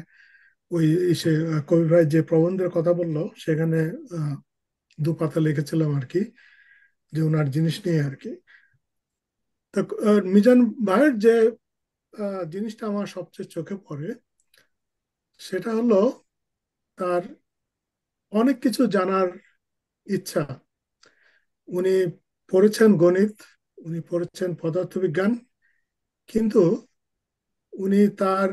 ওই সে কবি ভাই যে প্রবন্ধের কথা বললো সেখানে আহ, দু পাতা লিখেছিলাম আর কি, যে ওনার জিনিস নিয়ে আর কি। তো মিজান ভাইয়ের যে জিনিসটা আমার সবচেয়ে চোখে পড়ে সেটা হলো তার অনেক কিছু জানার ইচ্ছা। উনি পড়েছেন গণিত, উনি পড়েছেন পদার্থবিজ্ঞান, কিন্তু উনি তার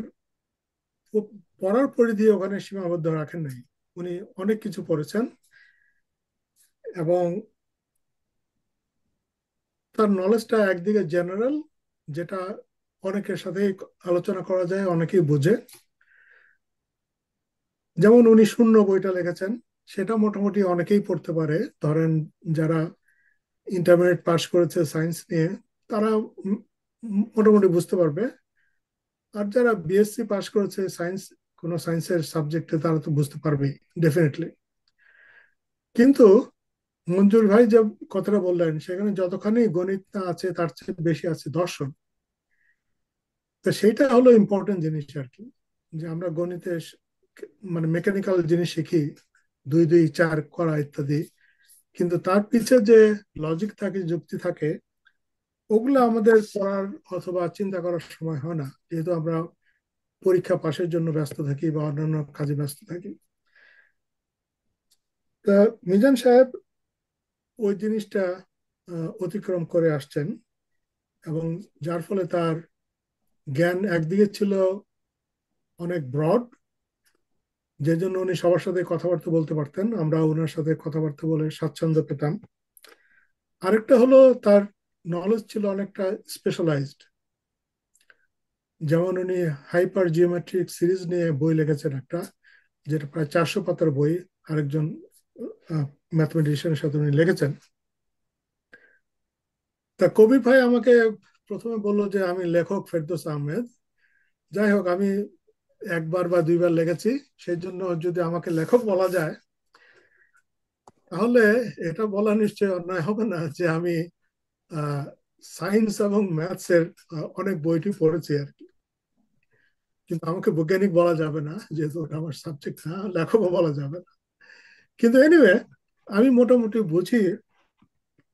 পড়ার পরিধি ওখানে সীমাবদ্ধ রাখেন নাই। উনি অনেক কিছু পড়েছেন, এবং তার নলেজটা একদিকে জেনারেল, যেটা অনেকের সাথে আলোচনা করা যায়, অনেকেই বোঝে। যেমন উনি শূন্য বইটা লিখেছেন, সেটা মোটামুটি অনেকেই পড়তে পারে। ধরেন যারা ইন্টারমিডিয়েট পাস করেছে সায়েন্স নিয়ে, তারা মোটামুটি বুঝতে পারবে। আর যারা বিএসসি পাস করেছে সায়েন্স, কোনো সায়েন্সের সাবজেক্টে, তারা তো বুঝতে পারবেই ডেফিনেটলি। কিন্তু মঞ্জুর ভাই যে কথাটা বললেন, সেখানে যতখানি গণিত না আছে তার চেয়ে বেশি আছে দর্শন। তো সেইটা হলো ইম্পর্টেন্ট জিনিস আর কি, যে আমরা গণিতে মানে মেকানিক্যাল জিনিস শিখি, দুই দুই চার করা ইত্যাদি, কিন্তু তার পিছে যে লজিক থাকে, যুক্তি থাকে, ওগুলো আমাদের পড়ার অথবা চিন্তা করার সময় হয় না, যেহেতু আমরা পরীক্ষা পাশের জন্য ব্যস্ত থাকি বা অন্যান্য কাজে ব্যস্ত থাকি। তা মিজান সাহেব ওই জিনিসটা অতিক্রম করে আসছেন, এবং যার ফলে তার জ্ঞান একদিকে ছিল অনেক ব্রড, যে জন্য উনি সবার সাথে কথাবার্তা বলতে পারতেন, আমরা ওনার সাথে কথাবার্তা বলে স্বাচ্ছন্দ্য পেতাম। আরেকটা হলো তার নলেজ ছিল অনেকটা স্পেশালাইজড। যেমন উনি হাইপার জিওমেট্রিক সিরিজ নিয়ে বই লিখেছেন একটা, যেটা প্রায় 400 পাতার বই, আরেকজন ম্যাথমেটিশিয়ানের সাথে উনি লিখেছেন। তা কবির ভাই আমাকে প্রথমে বললো যে আমি লেখক ফেরদৌস আহমেদ। যাই হোক, আমি একবার বা দুইবার লিখেছি, সেই জন্য যদি আমাকে লেখক বলা যায়, তাহলে এটা বলা নিশ্চয়ই অন্যায় হবে না যে আমি সায়েন্স এবং ম্যাথস এর অনেক বইটি পড়েছি আর কি। কিন্তু আমাকে বৈজ্ঞানিক বলা যাবে না, যেহেতু ওটা আমার সাবজেক্ট না, লেখকও বলা যাবে না। কিন্তু এনিওয়ে আমি মোটামুটি বুঝি,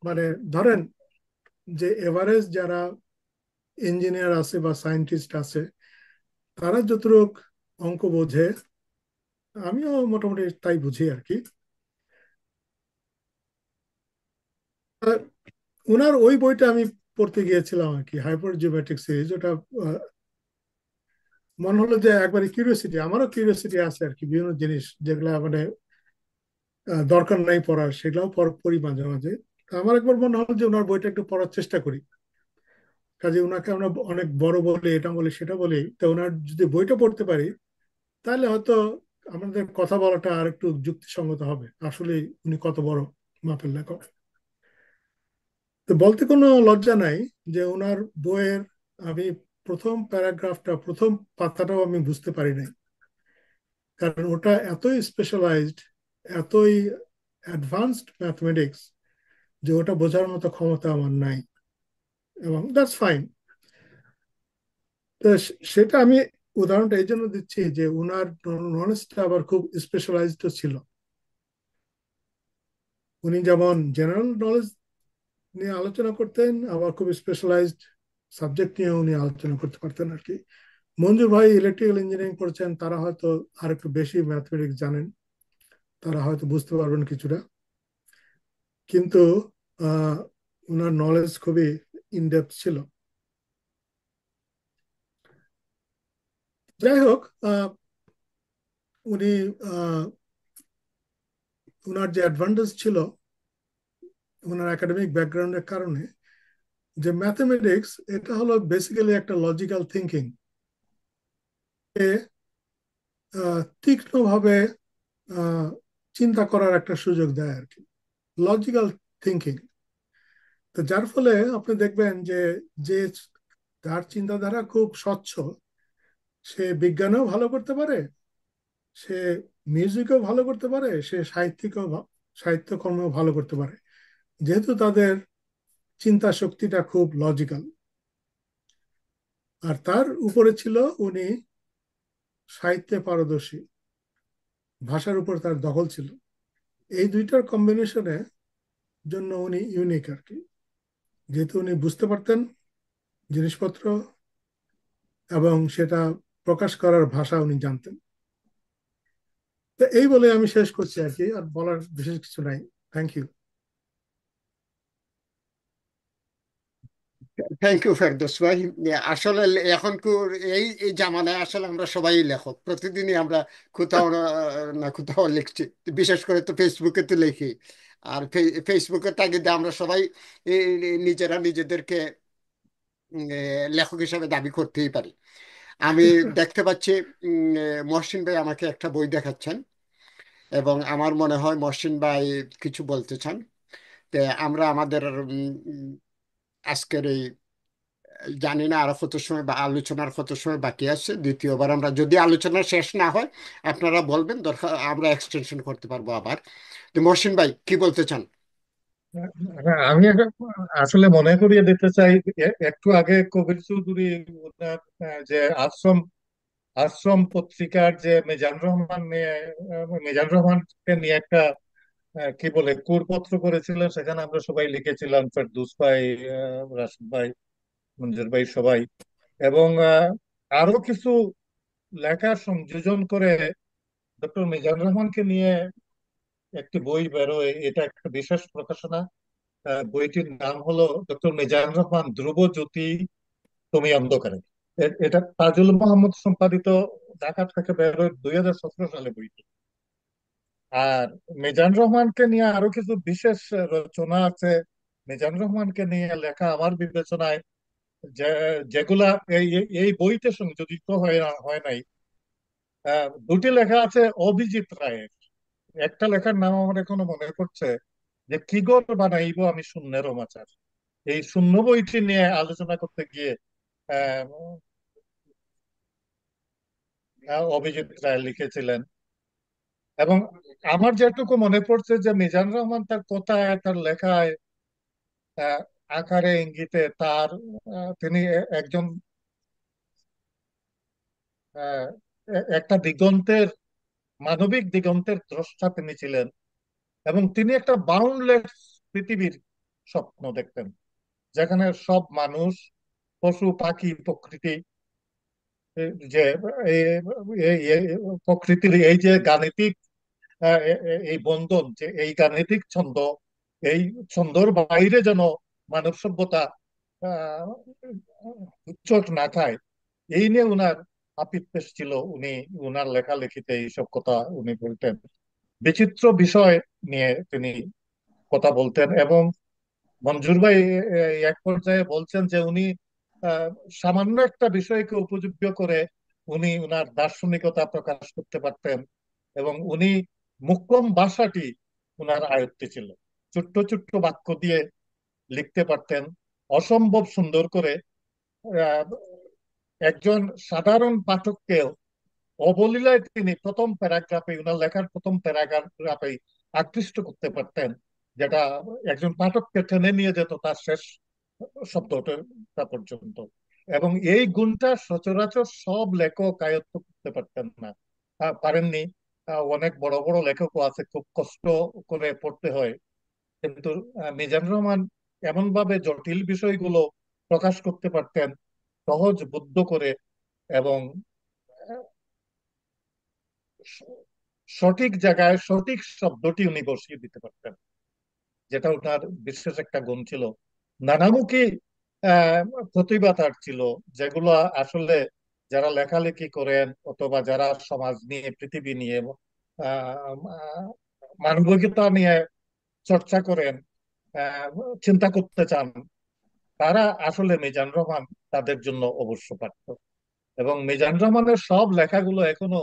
মানে ধরেন যে এভারেজ যারা ইঞ্জিনিয়ার আছে বা সায়েন্টিস্ট আছে, তারা যতটুক অঙ্ক বোঝে, আমিও মোটামুটি তাই বুঝি আর কি। আর ওনার ওই বইটা আমি পড়তে গিয়েছিলাম আর কি, হাইপার জিওমেট্রিক সিরিজ। ওটা আহ, মনে হলো যে একবারে কিউরিওসিটি, আমারও কিউরিওসিটি আছে আর কি, বিভিন্ন জিনিস যেগুলা মানে দরকার নাই পড়ার, সেগুলাও পড়ি মাঝে মাঝে। তা আমার একবার মনে হলো যে ওনার বইটা একটু পড়ার চেষ্টা করি। কাজে ওনাকে আমরা অনেক বড় বলি, এটা বলি সেটা বলি, তো ওনার যদি বইটা পড়তে পারি, তাহলে হয়তো আমাদের কথা বলাটা আর একটু যুক্তিসঙ্গত হবে, আসলে উনি কত বড় মাপের লেখক। তো বলতে কোনো লজ্জা নাই যে ওনার বইয়ের আমি প্রথম প্যারাগ্রাফটা, প্রথম পাতাটাও আমি বুঝতে পারি নাই, কারণ ওটা এতই স্পেশালাইজড, এতই অ্যাডভান্সড ম্যাথমেটিক্স, যে ওটা বোঝার মতো ক্ষমতা আমার নাই, এবং দ্যাটস ফাইন। তো সেটা আমি উদাহরণটা এই জন্য দিচ্ছি যে ওনার নলেজটা আবার খুব স্পেশালাইজড ছিল। উনি যেমন জেনারেল নলেজ নিয়ে আলোচনা করতেন, আবার খুব স্পেশালাইজড সাবজেক্ট নিয়ে উনি আলোচনা করতে পারতেন আর কি। মঞ্জুর ভাই ইলেকট্রিক্যাল ইঞ্জিনিয়ারিং পড়ছেন, তারা হয়তো আর একটু বেশি ম্যাথমেটিক্স জানেন, তারা হয়তো বুঝতে পারবেন কিছুটা, কিন্তু আহ ওনার নলেজ খুবই ইনডেপথ ছিল। যাই হোক, উনি আহ ওনার যে অ্যাডভান্টেজ ছিল ওনার একাডেমিক ব্যাকগ্রাউন্ডের কারণে, যে ম্যাথমেটিক্স এটা হলো বেসিক্যালি একটা লজিক্যাল থিঙ্কিং, তীক্ষ্ণভাবে চিন্তা করার একটা সুযোগ দেয় আর কি, লজিক্যাল থিঙ্কিং। তো যার ফলে আপনি দেখবেন যে যে তার চিন্তাধারা খুব স্বচ্ছ, সে বিজ্ঞানেও ভালো করতে পারে, সে মিউজিকও ভালো করতে পারে, সে সাহিত্যকর্মেও ভালো করতে পারে, যেহেতু তাদের চিন্তা শক্তিটা খুব লজিক্যাল। আর তার উপরে ছিল উনি সাহিত্যে পারদর্শী, ভাষার উপর তার দখল ছিল। এই দুইটার কম্বিনেশনে জন্য উনি ইউনিক আর কি, যেহেতু উনি বুঝতে পারতেন জিনিসপত্র এবং সেটা প্রকাশ করার ভাষা উনি জানতেন। তো এই বলে আমি শেষ করছি আর কি, আর বলার বিশেষ কিছু নাই। Thank you. Thank you Ferdous ভাই। আসলে এখনকার এই এই জামানায় আসলে আমরা সবাই লেখক, প্রতিদিনই আমরা কোথাও না না কোথাও লিখছি। বিশেষ করে তো ফেসবুকে তো লিখি। আর ফেসবুকের তাগিদে আমরা সবাই নিজেরা নিজেদেরকে লেখক হিসাবে দাবি করতেই পারি। আমি দেখতে পাচ্ছি মহসিন ভাই আমাকে একটা বই দেখাচ্ছেন, এবং আমার মনে হয় মহসিন ভাই কিছু বলতে চান। তে আমরা আমাদের আজকের এই, জানি না আরো কত সময় বা আলোচনার কত সময় বাকি আছে, দ্বিতীয়বার আমরা যদি আলোচনা শেষ না হয় আপনারা বলবেন, দরকার আমরা এক্সটেনশন করতে পারবো আবার। তো মহসিন ভাই কি বলতে চান? হ্যাঁ, আসলে মনে করিয়ে দিতে চাই, একটু আগে কবির চৌধুরী ওনার যে আশ্রম আশ্রম পত্রিকার যে মিজান রহমানকে নিয়ে একটা কি বলে কুরপত্র করেছিলেন, সেখানে আমরা সবাই লিখেছিলাম, ফেরদৌস ভাই, রাশিদ ভাই, মঞ্জুর ভাই, সবাই। এবং আরো কিছু লেখা সংযোজন করে ডক্টর মিজান রহমানকে নিয়ে একটি বই বেরোয়, এটা একটা বিশেষ প্রকাশনা। বইটির নাম হলো ডক্টর মিজান রহমান, ধ্রুব জ্যোতি তুমি অন্ধকারে। এটা তাজুল মোহাম্মদ সম্পাদিত, ঢাকা থেকে বেরোয় 2017 সালে বইটি। আর মিজান রহমানকে নিয়ে আরো কিছু বিশেষ রচনা আছে। মিজান রহমানকে নিয়ে লেখা আমার বিবেচনায় যে যেগুলা এই এই এই বইতে সংযোজিত হয় নাই, দুটি লেখা আছে অভিজিৎ রায়ের। একটা লেখার নাম আমার এখনো মনে পড়ছে, যে কি গর বানাইব আমি শূন্যের মাচার। এই শূন্য বইটি নিয়ে আলোচনা করতে গিয়ে আহ, অভিজিৎ রায় লিখেছিলেন। এবং আমার যেটুকু মনে পড়ছে যে মিজান রহমান তার কথায়, তার লেখায়, আহ, আকারে ইঙ্গিতে তার তিনি একজন আহ, একটা দিগন্তের, মানবিক দিগন্তের দ্রষ্টা তিনি ছিলেন। এবং তিনি একটা বাউন্ডলেস পৃথিবীর স্বপ্ন দেখতেন, যেখানে সব মানুষ, পশু পাখি প্রকৃতি, যে এই- প্রকৃতির এই যে গাণিতিক এই বন্ধন, যে এই গাণিতিক ছন্দ, এই ছন্দর বাইরে যেন মানব সভ্যতা আহ, চোট না খায়, এই নিয়ে উনার আপিত্তেশ ছিল। উনি উনার লেখালেখিতে এইসব কথা উনি বলতেন, বিচিত্র বিষয় নিয়ে তিনি কথা বলতেন। এবং মঞ্জুর ভাই এক পর্যায়ে বলছেন যে উনি আহ, সামান্য একটা বিষয়কে উপযোগ্য করে উনি উনার দার্শনিকতা প্রকাশ করতে পারতেন। এবং উনি মুক্কম ভাষাটি উনার আয়ত্তে ছিল, ছোট্ট ছোট্ট বাক্য দিয়ে লিখতে পারতেন অসম্ভব সুন্দর করে। আহ, একজন সাধারণ পাঠককেও অবলীলায় তিনি প্রথম প্যারাগ্রাফে, উনার লেখার প্রথম প্যারাগ্রাফে আকৃষ্ট করতে পারতেন, যেটা একজন পাঠককে টেনে নিয়ে যেত তার শেষ শব্দটা পর্যন্ত। এবং এই গুণটা সচরাচর সব লেখক আয়ত্ত করতে পারতেন না, পারেননি। অনেক বড় বড় লেখকও আছে, খুব কষ্ট করে পড়তে হয়। কিন্তু মিজানুর রহমান এমন ভাবে জটিল বিষয়গুলো প্রকাশ করতে পারতেন, সহজ বুদ্ধ করে। এবং সঠিক জায়গায় সঠিক শব্দটি উনি বসিয়ে দিতে পারতেন, যেটা ওনার বিশেষ একটা গুণ ছিল। নানামুখী আহ প্রতিভা তার ছিল, যেগুলো আসলে যারা লেখালেখি করেন অথবা যারা সমাজ নিয়ে, পৃথিবী নিয়ে, আহ আহ, মানবিকতা নিয়ে চর্চা করেন, আহ চিন্তা করতে চান, তারা আসলে মিজান রহমান তাদের জন্য অবশ্য পাঠ্য। এবং মিজান রহমানের সব লেখাগুলো এখনো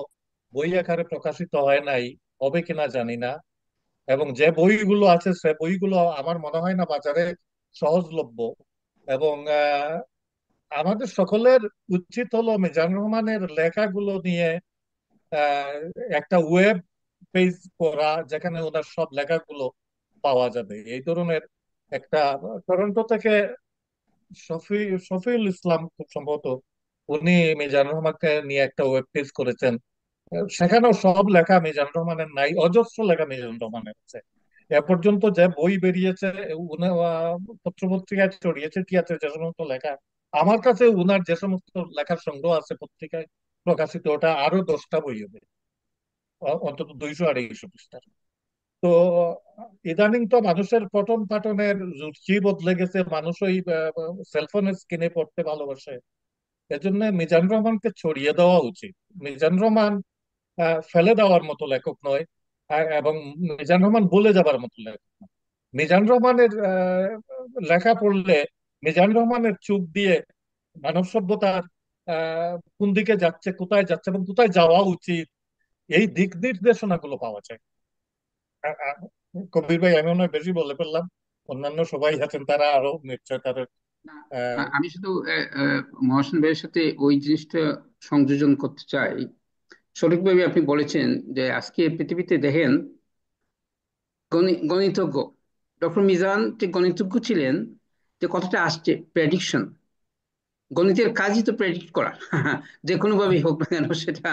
বই আকারে প্রকাশিত হয় নাই। হবে কিনা জানি না। এবং যে বইগুলো আছে সে বইগুলো আমার মনে হয় না বাজারে সহজলভ্য। এবং আমাদের সকলের উচিত হলো মিজানুর রহমানের লেখাগুলো নিয়ে আহ, একটা ওয়েব পেজ করা, যেখানে ওনার সব লেখাগুলো পাওয়া যাবে। এই ধরনের একটা টরন্টো থেকে শফি শফিউল ইসলাম খুব সম্ভবত, উনি মিজানুর রহমানকে নিয়ে একটা ওয়েব পেজ করেছেন। সেখানেও সব লেখা মিজানুর রহমানের নাই, অজস্র লেখা মিজানুর রহমানের আছে। এ পর্যন্ত যে বই বেরিয়েছে, পত্রপত্রিকায় ছড়িয়েছে টিয়াত্রে যে সমস্ত লেখা, আমার কাছে উনার যে সমস্ত লেখার সংগ্রহ আছে পত্রিকায় প্রকাশিত, ওটা আরো 10টা বই হবে, অন্তত 200-250 পৃষ্ঠার। তো ইদানিং তো মানুষের পঠন পাঠনের রুচি বদলে গেছে, মানুষ ওই সেলফোনের স্ক্রিনে পড়তে ভালোবাসে। এজন্য মিজানুর রহমানকে ছড়িয়ে দেওয়া উচিত। মিজানুর রহমান ফেলে দেওয়ার মতো লেখক নয়, এবং মিজানুর রহমান বলে যাবার মতো লেখক নয়। মিজানুর রহমানের লেখা পড়লে মিজানুর রহমানের চোখ দিয়ে মানব সভ্যতার কোন দিকে যাচ্ছে, কোথায় যাচ্ছে এবং কোথায় যাওয়া উচিত, এই দিক নির্দেশনাগুলো পাওয়া যায়। আ- আ- কবির ভাই, আমি মনে হয় বেশি বলে ফেললাম, অন্যান্য সবাই আছেন তারা আরো নিশ্চয় তাদের না, আহ, আমি শুধু মহাসেন ভাইয়ের সাথে ওই জিনিসটা সংযোজন করতে চাই। সঠিকভাবে আপনি বলেছেন যে আজকে পৃথিবীতে দেখেন গণিতজ্ঞ ডক্টর মিজান যে গণিতজ্ঞ ছিলেন, যে কথাটা আসছে প্রেডিকশন, গণিতের কাজই তো প্রেডিক্ট করা। যে কোনো ভাবেই হোক না কেন সেটা,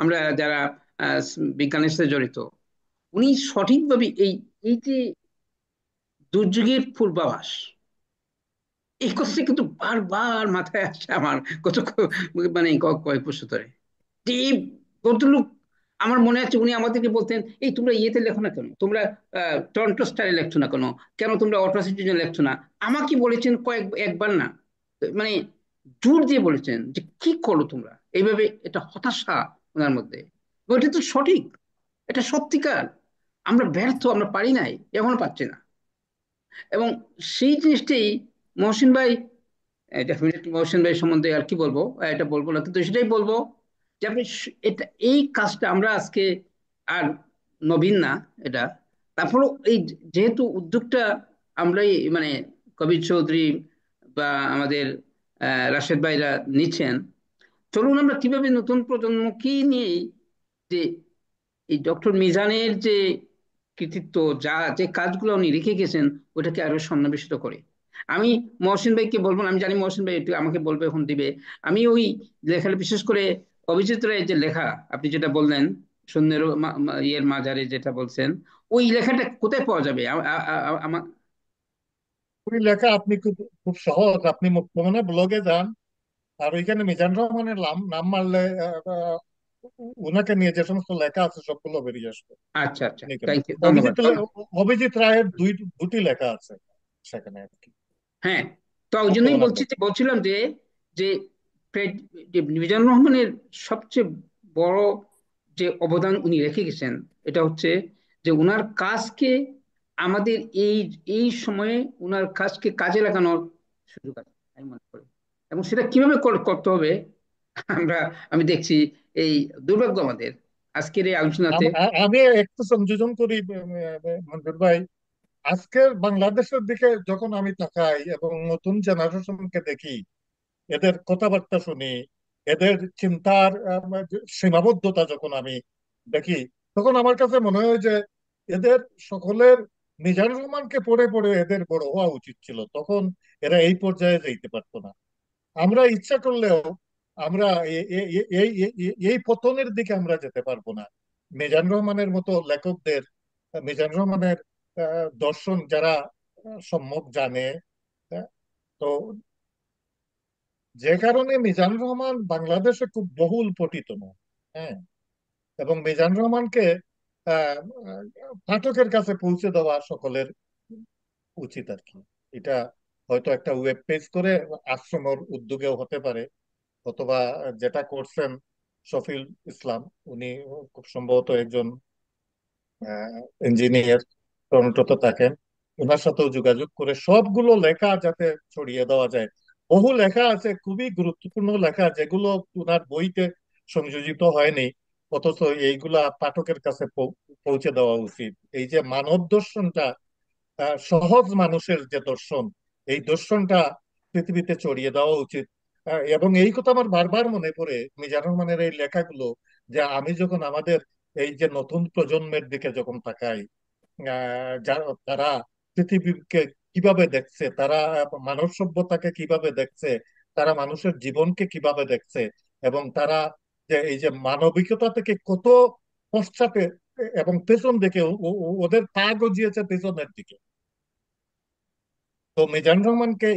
আমরা যারা আহ, বিজ্ঞানের সাথে জড়িত, উনি সঠিকভাবে এই এই যে দুর্যোগের পূর্বাভাস, এই কথাটা কিন্তু বারবার মাথায় আসছে আমার মানে কয়েক বছর ধরে। যে এই ভদ্রলোক, আমার মনে আছে উনি আমাদেরকে বলতেন, এই তোমরা ইয়েতে লেখো না কেন, তোমরা টরন্টো স্টারে লেখছো না কেন, কেন তোমরা অটোসিটিজে লেখছো না। আমাকে বলেছেন একবার না, মানে জোর দিয়ে বলেছেন যে কি করো তোমরা এইভাবে, এটা হতাশা ওনার মধ্যে। ওইটা তো সঠিক, এটা সত্যিকার। আমরা ব্যর্থ, আমরা পারি নাই, এখনো পাচ্ছি না। এবং সেই জিনিসটাই মহসিন ভাই, ডেফিনেটলি মহসিন ভাই সম্বন্ধে আর কি বলবো, এটা বলবো না, কিন্তু সেটাই বলবো যে আপনি এটা, এই কাজটা আমরা আজকে আর নবীন না এটা। তারপরেও এই যেহেতু উদ্যোগটা আমরাই, মানে কবির চৌধুরী বা আমাদের রাশেদ ভাইরা নিচ্ছেন, চলুন আমরা কিভাবে নতুন প্রজন্মকে নিয়ে যে এই ডক্টর মিজানের যে কৃতিত্ব, যে কাজগুলো উনি রেখে গেছেন, ওটাকে আরো সন্নিবেশিত করে। আমি মহসিন ভাইকে বলবো না, আমি জানি মহসিন ভাই একটু আমাকে বলবে, এখন দিবে। আমি ওই লেখা, বিশেষ করে অভিজিৎ রায়ের যে লেখা আপনি যেটা বললেন, শূন্যের ইয়ের মাঝারে যেটা বলছেন, ওই লেখাটা কোথায় পাওয়া যাবে? আমার ওই লেখা আপনি খুব খুব সহজ, আপনি মুক্তমনে ব্লগে যান, আর ওইখানে মিজানুর রহমানের নাম নাম মারলে উনাকে নিয়ে যে সমস্ত লেখা আছে সবগুলো বেরিয়ে আসবে। আচ্ছা আচ্ছা, লিখেন। থ্যাংক ইউ, ধন্যবাদ। অভিজিৎ রায়ের দুটি লেখা আছে সেখানে আর কি, হ্যাঁ, তো ওই জন্যই মুক্তমনা ব্লগ। বলছিলাম যে যে যে মিজানুর রহমানের সবচেয়ে বড় যে অবদান উনি রেখে গেছেন, এটা হচ্ছে যে উনার কাজকে আমাদের এই এই সময়ে উনার কাজকে কাজে লাগানোর সুযোগ আছে আমি মনে করি। এবং সেটা কিভাবে করতে হবে, আমরা, আমি দেখছি এই দুর্ভাগ্য আমাদের আজকের এই আলোচনাতে। আমি একটু সংযোজন করি মঞ্জুর ভাই। আজকের বাংলাদেশের দিকে যখন আমি তাকাই এবং নতুন জেনারেশনকে দেখি, এদের কথাবার্তা শুনি, এদের চিন্তার সীমাবদ্ধতা যখন আমি দেখি, তখন আমার কাছে মনে হয় যে এদের সকলের মিজানুর রহমানকে পড়ে পড়ে এদের বড় হওয়া উচিত ছিল, তখন এরা এই পর্যায়ে যেতে পারতো না। আমরা ইচ্ছা করলেও আমরা এই পতনের দিকে আমরা যেতে পারবো না। মিজানুর রহমানের মতো লেখকদের, মিজানুর রহমানের দর্শন যারা সম্যক জানে, আহ, তো যে কারণে মিজানুর রহমান বাংলাদেশে খুব বহুল পঠিত নয়। হ্যাঁ, এবং মিজানুর রহমানকে আহ, আহ, পাঠকের কাছে পৌঁছে দেওয়া সকলের উচিত আর কি। এটা হয়তো একটা ওয়েব পেজ করে আশ্রমের উদ্যোগেও হতে পারে, অথবা যেটা করছেন শফিল ইসলাম, উনি খুব সম্ভবত একজন ইঞ্জিনিয়ার, টরন্টোতে থাকেন, ওনার সাথেও যোগাযোগ করে সবগুলো লেখা যাতে ছড়িয়ে দেওয়া যায়। বহু লেখা আছে, খুবই গুরুত্বপূর্ণ লেখা, যেগুলো ওনার বইতে সংযোজিত হয়নি, অথচ এইগুলা পাঠকের কাছে পৌঁছে দেওয়া উচিত। এই যে মানব দর্শনটা, সহজ মানুষের যে দর্শন, এই দর্শনটা পৃথিবীতে ছড়িয়ে দেওয়া উচিত। এবং এই কথা আমার বারবার মনে পড়ে মিজানুর রহমানের এই লেখাগুলো, যে আমি যখন আমাদের এই যে নতুন প্রজন্মের দিকে যখন তাকাই, তারা পৃথিবীকে কিভাবে দেখছে, তারা মানব সভ্যতাকে কিভাবে দেখছে, তারা মানুষের জীবনকে কিভাবে দেখছে, এবং তারা যে এই যে মানবিকতা থেকে কত পশ্চাতে এবং পেছন দিকে ওদের পা গজিয়েছে পেছনের দিকে। তো মিজানুর রহমানকে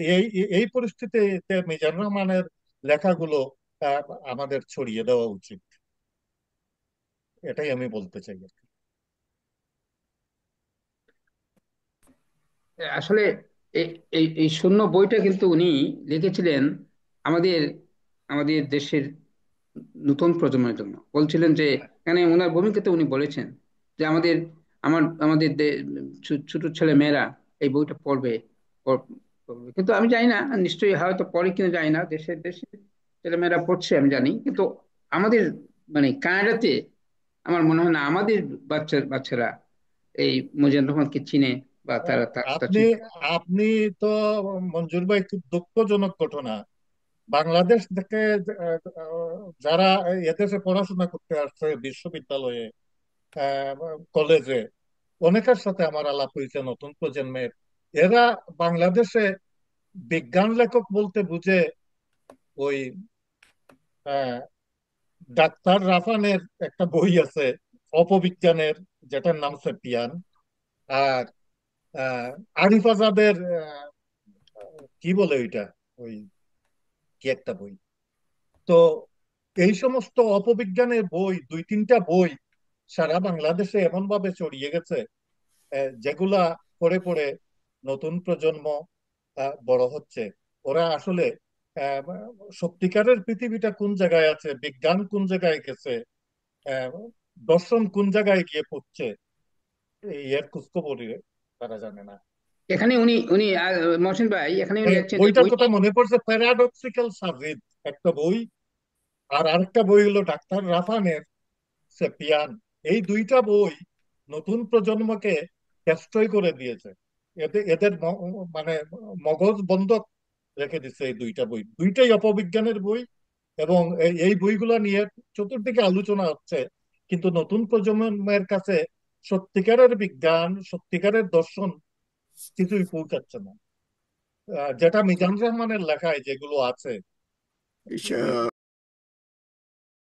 এই পরিস্থিতিতে মিজানুর রহমানের লেখাগুলো আহ, আমাদের ছড়িয়ে দেওয়া উচিত, এটাই আমি বলতে চাই আর কি। আসলে এই এই এই শূন্য বইটা কিন্তু উনি লিখেছিলেন আমাদের আমাদের দেশের নতুন প্রজন্মের জন্য। বলছিলেন যে এখানে ওনার ভূমিকাতে উনি বলেছেন যে আমাদের ছোট ছেলে মেয়েরা এই বইটা পড়বে। কিন্তু আমি জানি না, নিশ্চয়ই হয়তো পড়ে কিনা জানি না, দেশের দেশের ছেলেমেয়েরা পড়ছে আমি জানি, কিন্তু আমাদের মানে কানাডাতে আমার মনে হয় না আমাদের বাচ্চারা এই মুজিবুর রহমানকে চিনে বা আহ, তারা তার আপনি চিন্তা। আপনি তো, মঞ্জুর ভাই, খুব দুঃখজনক ঘটনা, বাংলাদেশ থেকে যারা এদেশে পড়াশোনা করতে আসছে বিশ্ববিদ্যালয়ে, আহ, কলেজে, অনেকের সাথে আমার আলাপ হয়েছে নতুন প্রজন্মের। এরা বাংলাদেশে বিজ্ঞান লেখক বলতে বুঝে ওই আহ, ডাক্তার রাফানের একটা বই আছে অপবিজ্ঞানের, যেটার নাম সেপিয়ান, আর আহ, আরিফ আজাদের কি বলে ওইটা, ওই কি একটা বই। তো এই সমস্ত অপবিজ্ঞানের বই, দুই তিনটা বই সারা বাংলাদেশে এমন ভাবে ছড়িয়ে গেছে, যেগুলা পড়ে পড়ে নতুন প্রজন্ম বড় হচ্ছে। ওরা আসলে আহ, সত্যিকারের পৃথিবীটা কোন জায়গায় আছে, বিজ্ঞান কোন জায়গায় গেছে, আহ, দর্শন কোন জায়গায় গিয়ে পড়ছে, এর খোঁজখবরই তারা জানে না। এখানে উনি উনি মহসিন ভাই এখানে উনি লিখছেন যে বইটার বই। কথা মনে পড়ছে, প্যারাডক্সিক্যাল সার্জিন একটা বই, আর আরেকটা বই হলো ডাক্তার রাফানের সেপিয়ান। এই দুইটা বই নতুন প্রজন্মকে তেষ্টই করে দিয়েছে, এদের মানে মগজ বন্ধ রেখে দিচ্ছে। এই দুইটা বই দুইটাই অপবিজ্ঞানের বই, এবং এই বইগুলা নিয়ে চতুর্দিকে আলোচনা হচ্ছে, কিন্তু নতুন প্রজন্মের কাছে সত্যিকারের বিজ্ঞান, সত্যিকারের দর্শন কিছুই পৌঁছাচ্ছে না। যেটা মিজানুর রহমানের লেখায় যেগুলো আছে,